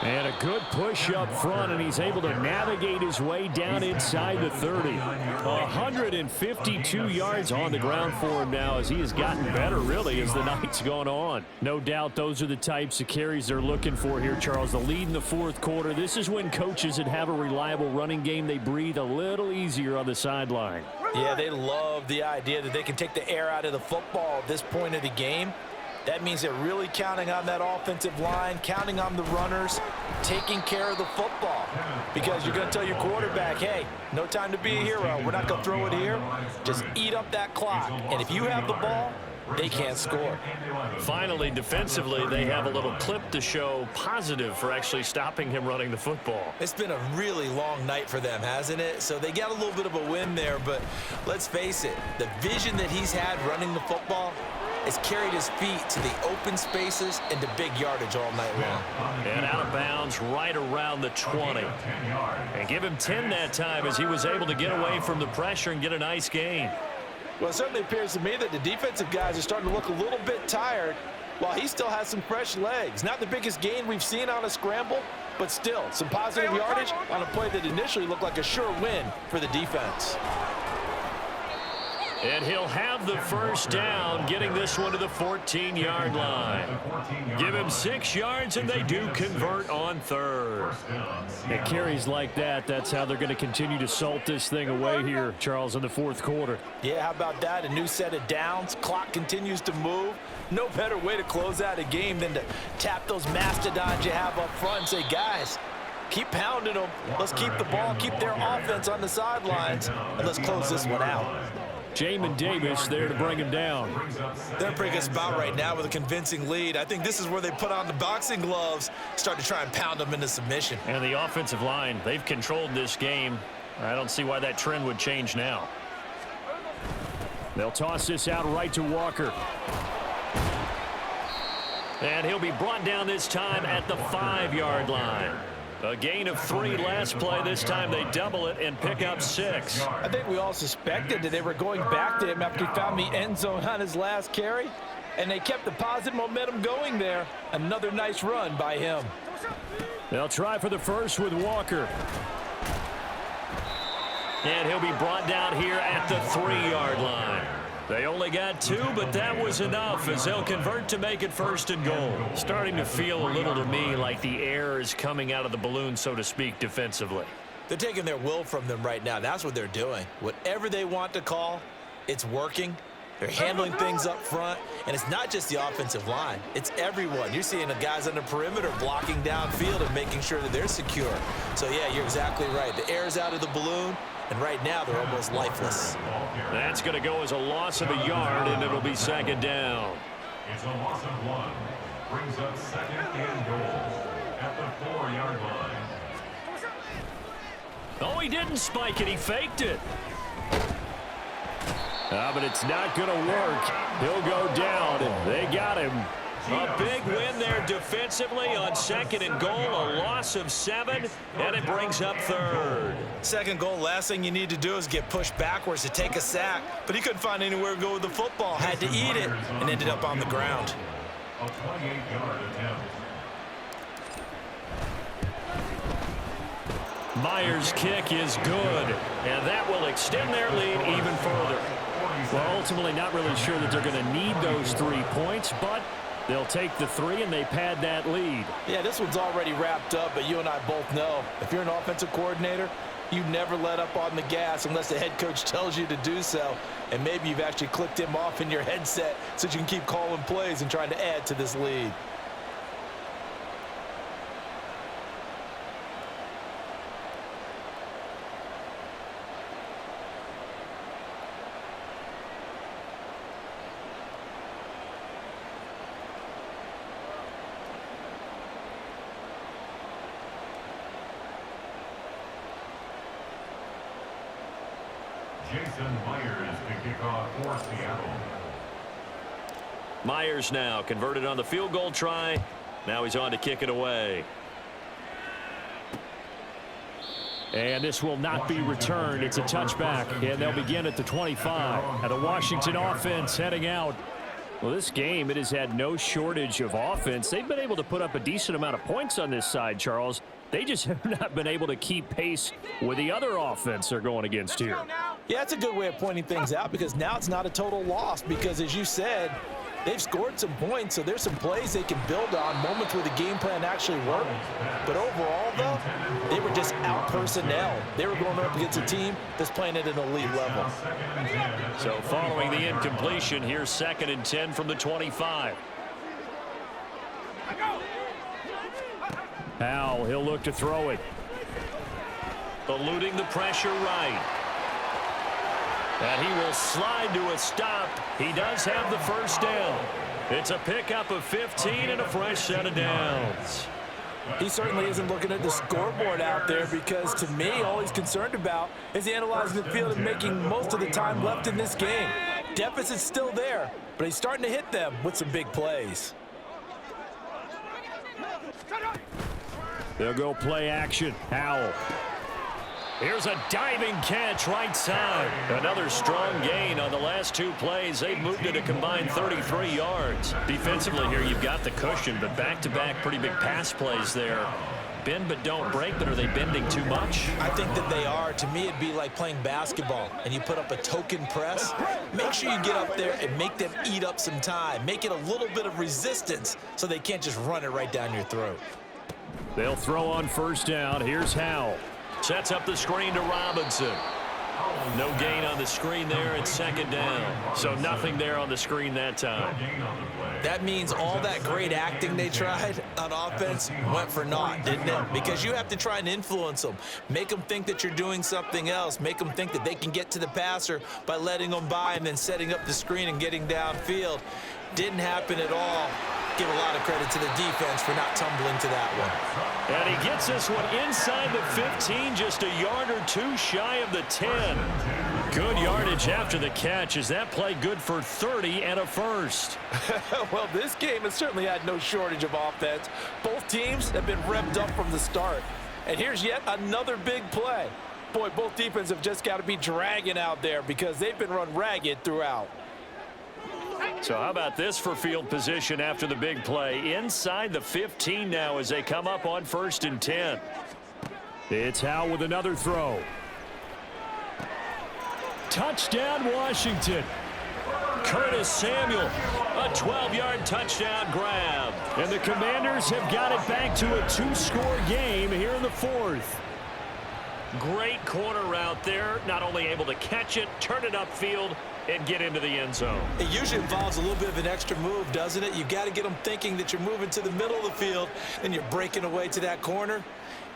And a good push up front, and he's able to navigate his way down inside the 30. 152 yards on the ground for him now as he has gotten better, really, as the night's gone on. No doubt those are the types of carries they're looking for here, Charles. The lead in the 4th quarter. This is when coaches that have a reliable running game, they breathe a little easier on the sideline. Yeah, they love the idea that they can take the air out of the football at this point of the game. That means they're really counting on that offensive line, counting on the runners, taking care of the football. Because you're going to tell your quarterback, hey, no time to be a hero. We're not going to throw it here. Just eat up that clock. And if you have the ball, they can't score. Finally, defensively, they have a little clip to show positive for actually stopping him running the football. It's been a really long night for them, hasn't it? So they got a little bit of a win there, but let's face it, the vision that he's had running the football, has carried his feet to the open spaces and to big yardage all night long. And out of bounds right around the 20. And give him 10 that time as he was able to get away from the pressure and get a nice gain. Well, it certainly appears to me that the defensive guys are starting to look a little bit tired while he still has some fresh legs. Not the biggest gain we've seen on a scramble, but still some positive yardage on a play that initially looked like a sure win for the defense. And he'll have the first down, getting this one to the 14-yard line. Give him 6 yards, and they do convert on third. It carries like that. That's how they're going to continue to salt this thing away here, Charles, in the fourth quarter. Yeah, how about that? A new set of downs. Clock continues to move. No better way to close out a game than to tap those mastodons you have up front and say, guys, keep pounding them. Let's keep the ball, keep their offense on the sidelines, and let's close this one out. Jamin Davis there to bring him down. They're in a pretty good spot right now with a convincing lead. I think this is where they put on the boxing gloves, start to try and pound them into submission. And the offensive line, they've controlled this game. I don't see why that trend would change now. They'll toss this out right to Walker. And he'll be brought down this time at the 5-yard line. A gain of 3 last play. This time they double it and pick up 6. I think we all suspected that they were going back to him after he found the end zone on his last carry, and they kept the positive momentum going there. Another nice run by him. They'll try for the first with Walker. And he'll be brought down here at the 3-yard line. They only got 2, but that was enough as they'll convert to make it 1st and goal. Starting to feel a little to me like the air is coming out of the balloon, so to speak, defensively. They're taking their will from them right now. That's what they're doing. Whatever they want to call, it's working. They're handling things up front, and it's not just the offensive line. It's everyone. You're seeing the guys on the perimeter blocking downfield and making sure that they're secure. So, yeah, you're exactly right. The air's out of the balloon. And right now, they're almost lifeless. That's going to go as a loss of a yard, and it'll be 2nd down. It's a loss of 1. Brings up 2nd and goal at the 4-yard line. Oh, he didn't spike it. He faked it. But it's not going to work. He'll go down, and they got him. A big win there defensively on 2nd and goal, a loss of 7, and it brings up 3rd. 2nd goal, last thing you need to do is get pushed backwards to take a sack, but he couldn't find anywhere to go with the football, had to eat it, and ended up on the ground. A 28-yard attempt. Myers' kick is good, and that will extend their lead even further. Well, ultimately not really sure that they're going to need those 3 points, but they'll take the 3 and they pad that lead. Yeah, this one's already wrapped up, but you and I both know if you're an offensive coordinator, you never let up on the gas unless the head coach tells you to do so. And maybe you've actually clicked him off in your headset so you can keep calling plays and trying to add to this lead. Jason Myers to kick off for Seattle. Myers now converted on the field goal try. Now he's on to kick it away. And this will not be returned. It's a touchback, and they'll begin at the 25. And the Washington offense heading out. Well, this game, it has had no shortage of offense. They've been able to put up a decent amount of points on this side, Charles. They just have not been able to keep pace with the other offense they're going against here. Yeah, that's a good way of pointing things out because now it's not a total loss because, as you said, they've scored some points, so there's some plays they can build on, moments where the game plan actually worked. But overall, though, they were just out-personnel. They were going up against a team that's playing at an elite level. So following the incompletion, here's 2nd and 10 from the 25. Howell, he'll look to throw it. Eluding the pressure right. And he will slide to a stop. He does have the first down. It's a pickup of 15 and a fresh set of downs. He certainly isn't looking at the scoreboard out there because, to me, all he's concerned about is analyzing the field and making most of the time left in this game. Deficit's still there, but he's starting to hit them with some big plays. They'll go play action. Howell. Here's a diving catch right side. Another strong gain on the last 2 plays. They've moved it a combined 33 yards. Defensively here, you've got the cushion, but back-to-back pretty big pass plays there. Bend but don't break, but are they bending too much? I think that they are. To me, it'd be like playing basketball, and you put up a token press. Make sure you get up there and make them eat up some time. Make it a little bit of resistance so they can't just run it right down your throat. They'll throw on first down. Here's Howell. Sets up the screen to Robinson. No gain on the screen there. It's second down. So nothing there on the screen that time. That means all that great acting they tried on offense went for naught, didn't it? Because you have to try and influence them. Make them think that you're doing something else. Make them think that they can get to the passer by letting them by and then setting up the screen and getting downfield. Didn't happen at all. Give a lot of credit to the defense for not tumbling to that one. And he gets this one inside the 15, just a yard or 2 shy of the 10. Good yardage after the catch. Is that play good for 30 and a first? Well, this game has certainly had no shortage of offense. Both teams have been revved up from the start. And here's yet another big play. Boy, both defenses have just got to be dragging out there because they've been run ragged throughout. So how about this for field position after the big play? Inside the 15 now as they come up on 1st and 10. It's Howell with another throw. Touchdown, Washington. Curtis Samuel, a 12-yard touchdown grab. And the Commanders have got it back to a 2-score game here in the 4th. Great corner route there. Not only able to catch it, turn it upfield, and get into the end zone. It usually involves a little bit of an extra move, doesn't it? You've got to get them thinking that you're moving to the middle of the field and you're breaking away to that corner.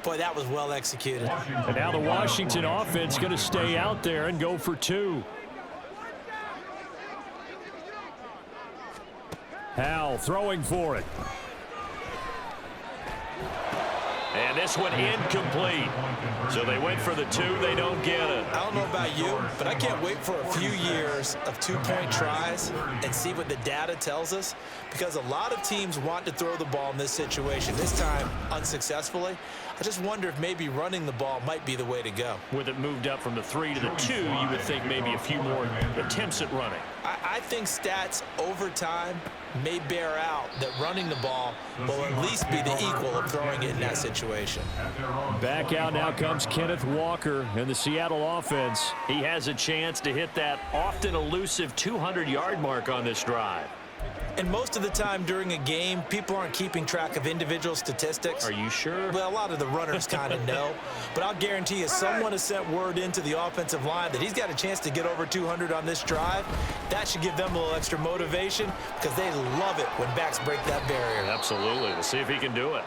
Boy, that was well executed. And now the Washington offense going to stay out there and go for 2. Howell throwing for it. And this one incomplete. So they went for the 2. They don't get it. I don't know about you, but I can't wait for a few years of 2-point tries and see what the data tells us, because a lot of teams want to throw the ball in this situation, this time unsuccessfully. I just wonder if maybe running the ball might be the way to go. With it moved up from the 3 to the 2, you would think maybe a few more attempts at running. I think stats over time may bear out that running the ball will at least be the equal of throwing it in that situation. Back out now comes Kenneth Walker in the Seattle offense. He has a chance to hit that often elusive 200-yard mark on this drive. And most of the time during a game, people aren't keeping track of individual statistics. Are you sure? Well, a lot of the runners kind of know. But I'll guarantee you someone has sent word into the offensive line that he's got a chance to get over 200 on this drive. That should give them a little extra motivation because they love it when backs break that barrier. Absolutely. We'll see if he can do it.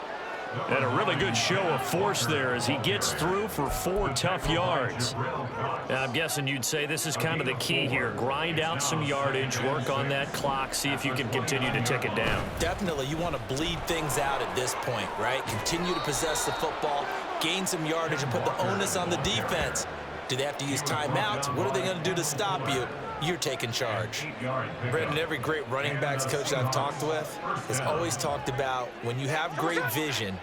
And a really good show of force there as he gets through for 4 tough yards. Now, I'm guessing you'd say this is kind of the key here. Grind out some yardage, work on that clock, see if you can continue to tick it down. Definitely. You want to bleed things out at this point, right? Continue to possess the football, gain some yardage, and put the onus on the defense. Do they have to use timeouts? What are they going to do to stop you? You're taking charge. Brendan, every great running backs coach I've talked with has always talked about when you have great vision,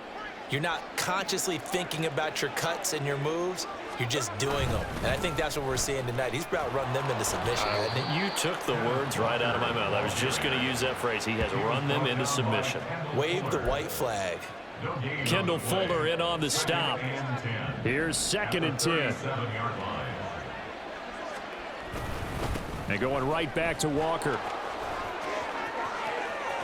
you're not consciously thinking about your cuts and your moves. You're just doing them. And I think that's what we're seeing tonight. He's about to run them into submission, hasn't he? You took the words right out of my mouth. I was just going to use that phrase. He has run them into submission. Wave the white flag. Kendall Fuller in on the stop. Here's 2nd and 10. And going right back to Walker.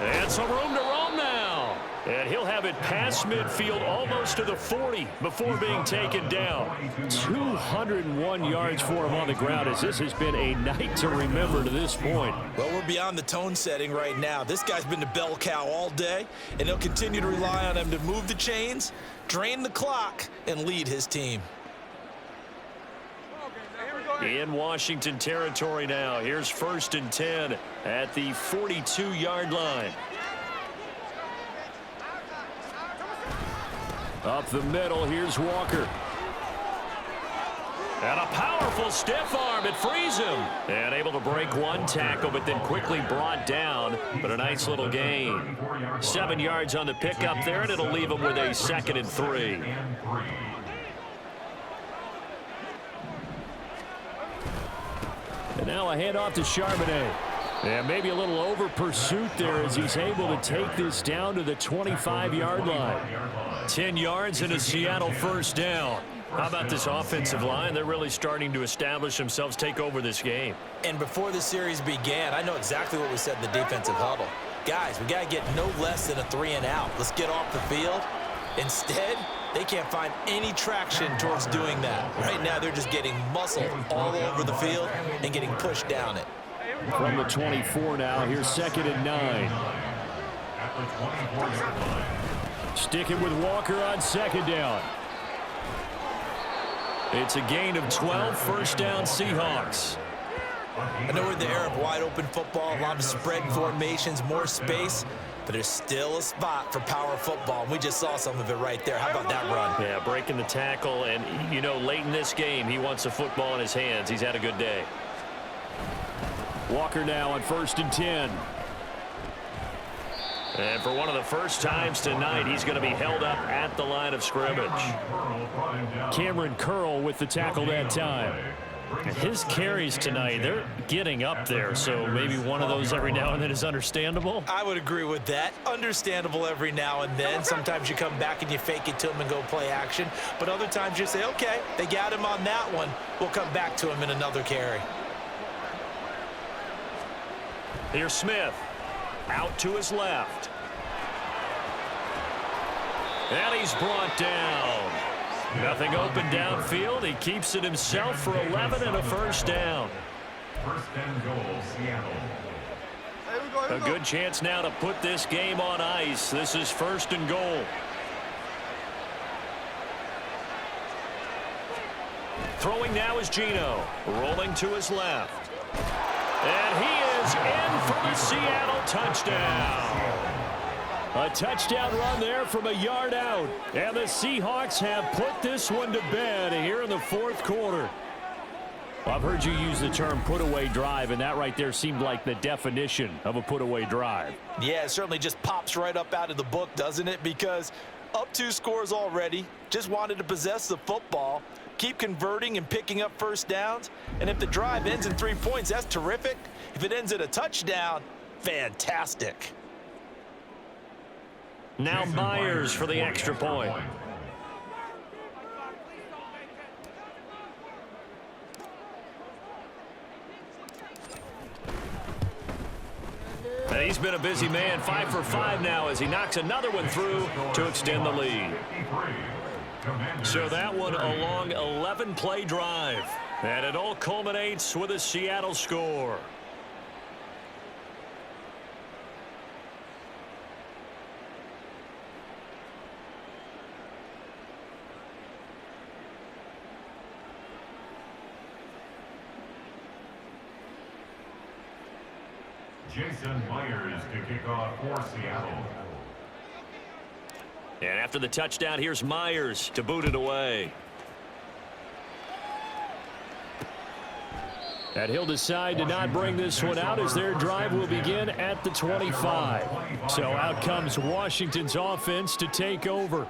And some room to roam now. And he'll have it past midfield almost to the 40 before being taken down. 201 yards for him on the ground as this has been a night to remember to this point. Well, we're beyond the tone setting right now. This guy's been the bell cow all day, and he'll continue to rely on him to move the chains, drain the clock, and lead his team. In Washington territory now. Here's 1st and 10 at the 42-yard line. Up the middle, here's Walker. And a powerful stiff arm. It frees him. And able to break one tackle, but then quickly brought down. But a nice little gain. 7 yards on the pickup there, and it'll leave him with a 2nd and 3. And now a handoff to Charbonnet. And maybe a little over pursuit there as he's able to take this down to the 25-yard line. 10 yards and a Seattle first down. How about this offensive line? They're really starting to establish themselves, take over this game. And before the series began, I know exactly what we said in the defensive huddle. Guys, we got to get no less than a 3-and-out. Let's get off the field. Instead, they can't find any traction towards doing that. Right now, they're just getting muscled all over the field and getting pushed down it. From the 24 now, here's 2nd and 9. Sticking with Walker on 2nd down. It's a gain of 12, first down Seahawks. I know we're in the era of wide-open football, a lot of spread formations, more space, but there's still a spot for power football, and we just saw some of it right there. How about that run? Yeah, breaking the tackle, and, you know, late in this game, he wants the football in his hands. He's had a good day. Walker now on 1st and 10. And for one of the first times tonight, he's going to be held up at the line of scrimmage. Cameron Curl with the tackle that time. His carries tonight, they're getting up there, so maybe one of those every now and then is understandable. I would agree with that. Understandable every now and then. Sometimes you come back and you fake it to him and go play action. But other times you say, okay, they got him on that one. We'll come back to him in another carry. Here's Smith. Out to his left. And he's brought down. Nothing open downfield. He keeps it himself for 11 and a first down. First and goal, Seattle. A good chance now to put this game on ice. This is 1st and goal. Throwing now is Geno. Rolling to his left. And he is in for the Seattle touchdown. A touchdown run there from a yard out. And the Seahawks have put this one to bed here in the 4th quarter. Well, I've heard you use the term put-away drive, and that right there seemed like the definition of a put-away drive. Yeah, it certainly just pops right up out of the book, doesn't it? Because up 2 scores already, just wanted to possess the football, keep converting and picking up first downs. And if the drive ends in 3 points, that's terrific. If it ends in a touchdown, fantastic. Now Myers for the extra point. And he's been a busy man, 5 for 5 now as he knocks another one through to extend the lead. So that one a long 11-play drive. And it all culminates with a Seattle score. Jason Myers to kick off for Seattle. And after the touchdown, here's Myers to boot it away. And he'll decide to not bring this one out as their drive will begin at the 25. So out comes Washington's offense to take over.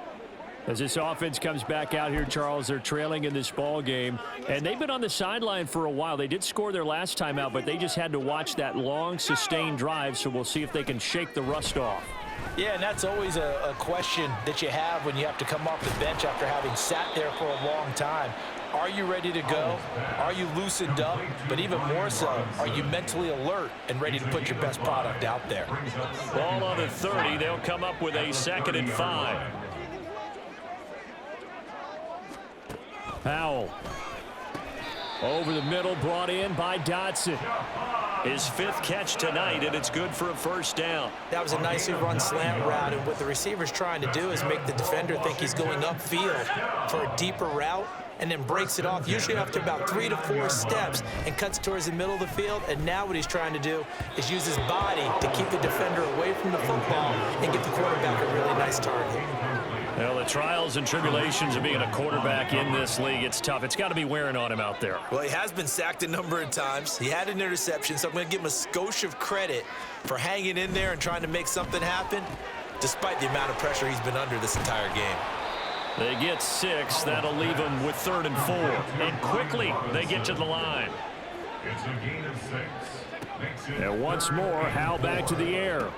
As this offense comes back out here, Charles, they're trailing in this ball game, and they've been on the sideline for a while. They did score their last time out, but they just had to watch that long, sustained drive, so we'll see if they can shake the rust off. Yeah, and that's always a question that you have when you have to come off the bench after having sat there for a long time. Are you ready to go? Are you loosened up? But even more so, are you mentally alert and ready to put your best product out there? Ball on the 30. They'll come up with a 2nd and 5. Howell. Over the middle, brought in by Dotson. His 5th catch tonight, and it's good for a first down. That was a nicely run slant route, and what the receiver's trying to do is make the defender think he's going upfield for a deeper route, and then breaks it off, usually after about 3 to 4 steps, and cuts towards the middle of the field. And now what he's trying to do is use his body to keep the defender away from the football and give the quarterback a really nice target. Well, the trials and tribulations of being a quarterback in this league, it's tough. It's got to be wearing on him out there. Well, he has been sacked a number of times. He had an interception, so I'm going to give him a skosh of credit for hanging in there and trying to make something happen, despite the amount of pressure he's been under this entire game. They get 6. That'll leave them with 3rd and 4. And quickly, they get to the line. It's a gain of 6. And once more, Howell back to the air.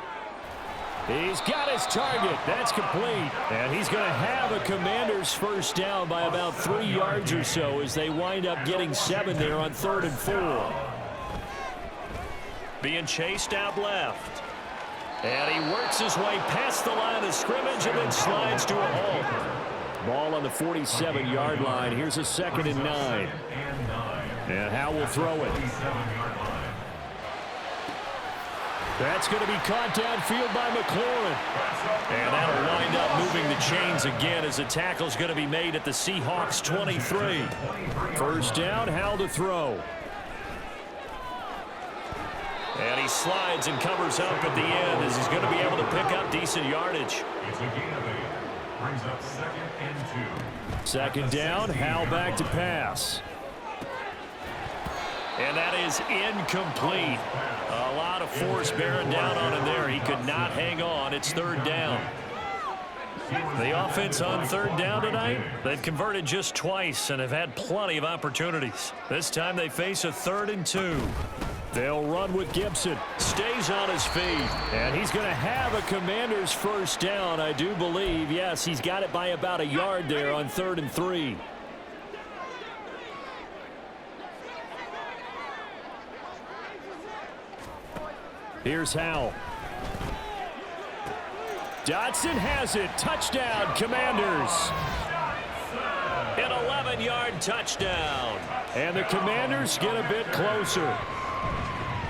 He's got his target. That's complete. And he's going to have a Commanders first down by about 3 yards or so as they wind up getting 7 there on 3rd and 4. Being chased out left. And he works his way past the line of scrimmage and then slides to a halt. Ball on the 47-yard line. Here's a 2nd and 9. And Howell will throw it. That's going to be caught downfield by McLaurin. And that'll wind up moving the chains again as the tackle's going to be made at the Seahawks 23. First down, Howell to throw. And he slides and covers up at the end as he's going to be able to pick up decent yardage. It's a gain of 8. Brings up 2nd and 2. Second down, Howell back to pass. And that is incomplete. A lot of force bearing down on him there. He could not hang on. It's 3rd down. The offense on 3rd down tonight, they've converted just twice and have had plenty of opportunities. This time they face a 3rd and 2. They'll run with Gibson. Stays on his feet. And he's going to have a Commanders first down, I do believe. Yes, he's got it by about a yard there on 3rd and 3. Here's Howell. Dotson has it. Touchdown, Commanders. An 11-yard touchdown. And the Commanders get a bit closer.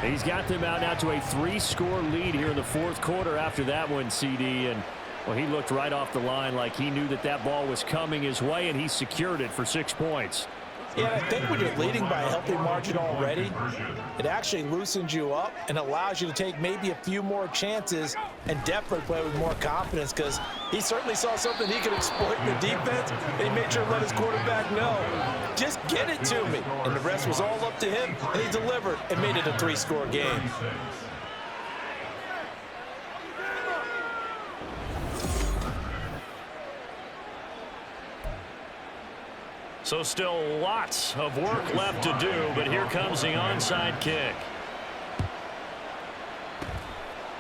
He's got them out now to a 3-score lead here in the 4th quarter after that one, CD. And, well, he looked right off the line like he knew that that ball was coming his way, and he secured it for 6 points. Yeah, I think when you're leading by a healthy margin already, it actually loosens you up and allows you to take maybe a few more chances and definitely play with more confidence, because he certainly saw something he could exploit in the defense, and he made sure to let his quarterback know, just get it to me. And the rest was all up to him, and he delivered and made it a 3-score game. So still lots of work left to do, but here comes the onside kick.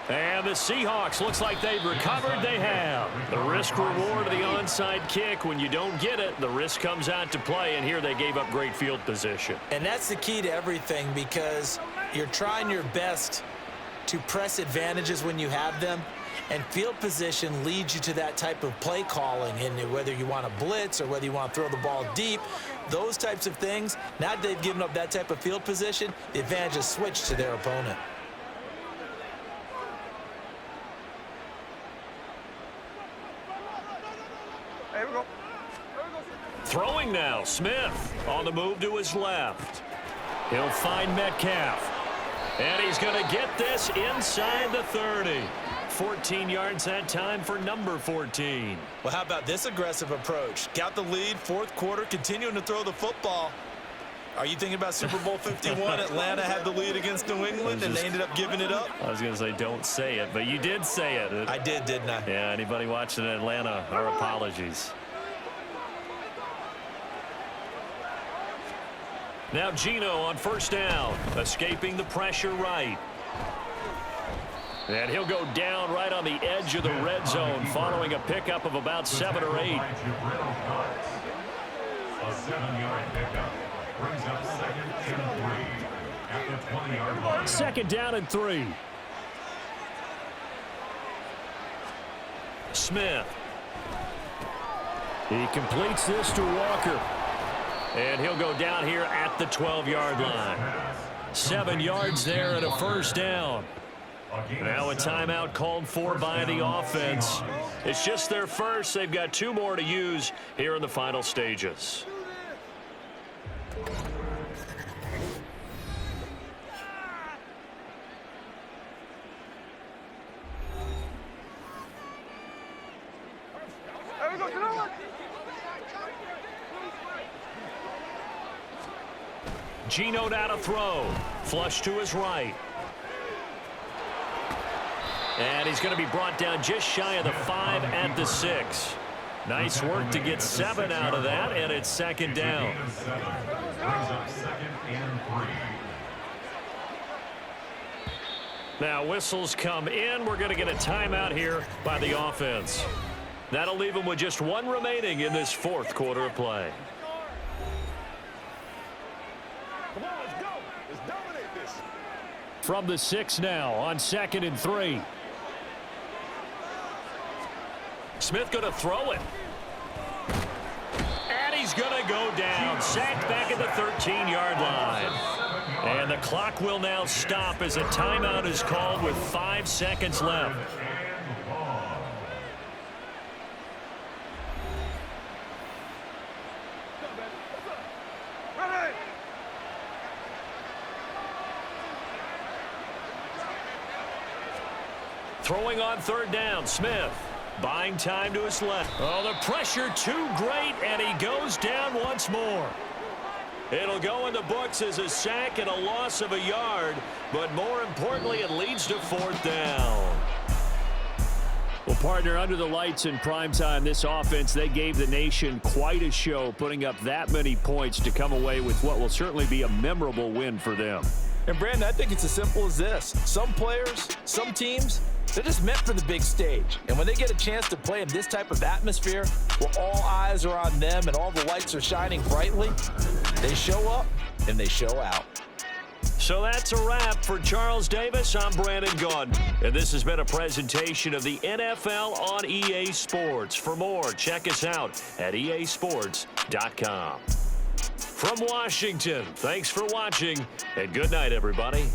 And the Seahawks, looks like they've recovered. They have. The risk reward of the onside kick. When you don't get it, the risk comes out to play, and here they gave up great field position. And that's the key to everything, because you're trying your best to press advantages when you have them. And field position leads you to that type of play calling, and whether you want to blitz or whether you want to throw the ball deep, those types of things. Now that they've given up that type of field position, the advantage is switched to their opponent. There we go. Throwing now, Smith on the move to his left. He'll find Metcalf. And he's going to get this inside the 30. 14 yards that time for number 14. Well, how about this aggressive approach? Got the lead, 4th quarter, continuing to throw the football. Are you thinking about Super Bowl 51? Atlanta had the lead against New England, and they ended up giving it up? I was going to say don't say it, but you did say it. I did, didn't I? Yeah, anybody watching in Atlanta, our apologies. Now Geno on first down, escaping the pressure right. And he'll go down right on the edge of the red zone following a pickup of about 7 or 8. A 7-yard pickup brings up 2nd and 3 at the 20-yard line. 2nd down and 3. Smith. He completes this to Walker. And he'll go down here at the 12-yard line. 7 yards there and a first down. Now a timeout called for by the offense. It's just their first. They've got 2 more to use here in the final stages. There we go. Geno now to throw. Flush to his right. And he's going to be brought down just shy of the 5 at the 6. Nice work to get 7 out of that, and it's second down. Brings up second and 3. Now whistles come in. We're going to get a timeout here by the offense. That'll leave them with just 1 remaining in this 4th quarter of play. Come on, let's go. Let's dominate this. From the 6 now on 2nd and 3. Smith going to throw it. And he's going to go down. Sacked back at the 13-yard line. And the clock will now stop as a timeout is called with 5 seconds left. Throwing on 3rd down, Smith. Buying time to his left. Oh, the pressure too great, and he goes down once more. It'll go in the books as a sack and a loss of a yard, but more importantly, it leads to 4th down. Well, partner, under the lights in primetime, this offense, they gave the nation quite a show, putting up that many points to come away with what will certainly be a memorable win for them. And, Brandon, I think it's as simple as this. Some players, some teams, they're just meant for the big stage. And when they get a chance to play in this type of atmosphere where all eyes are on them and all the lights are shining brightly, they show up and they show out. So that's a wrap for Charles Davis. I'm Brandon Gaudin, and this has been a presentation of the NFL on EA Sports. For more, check us out at easports.com. From Washington, thanks for watching, and good night, everybody.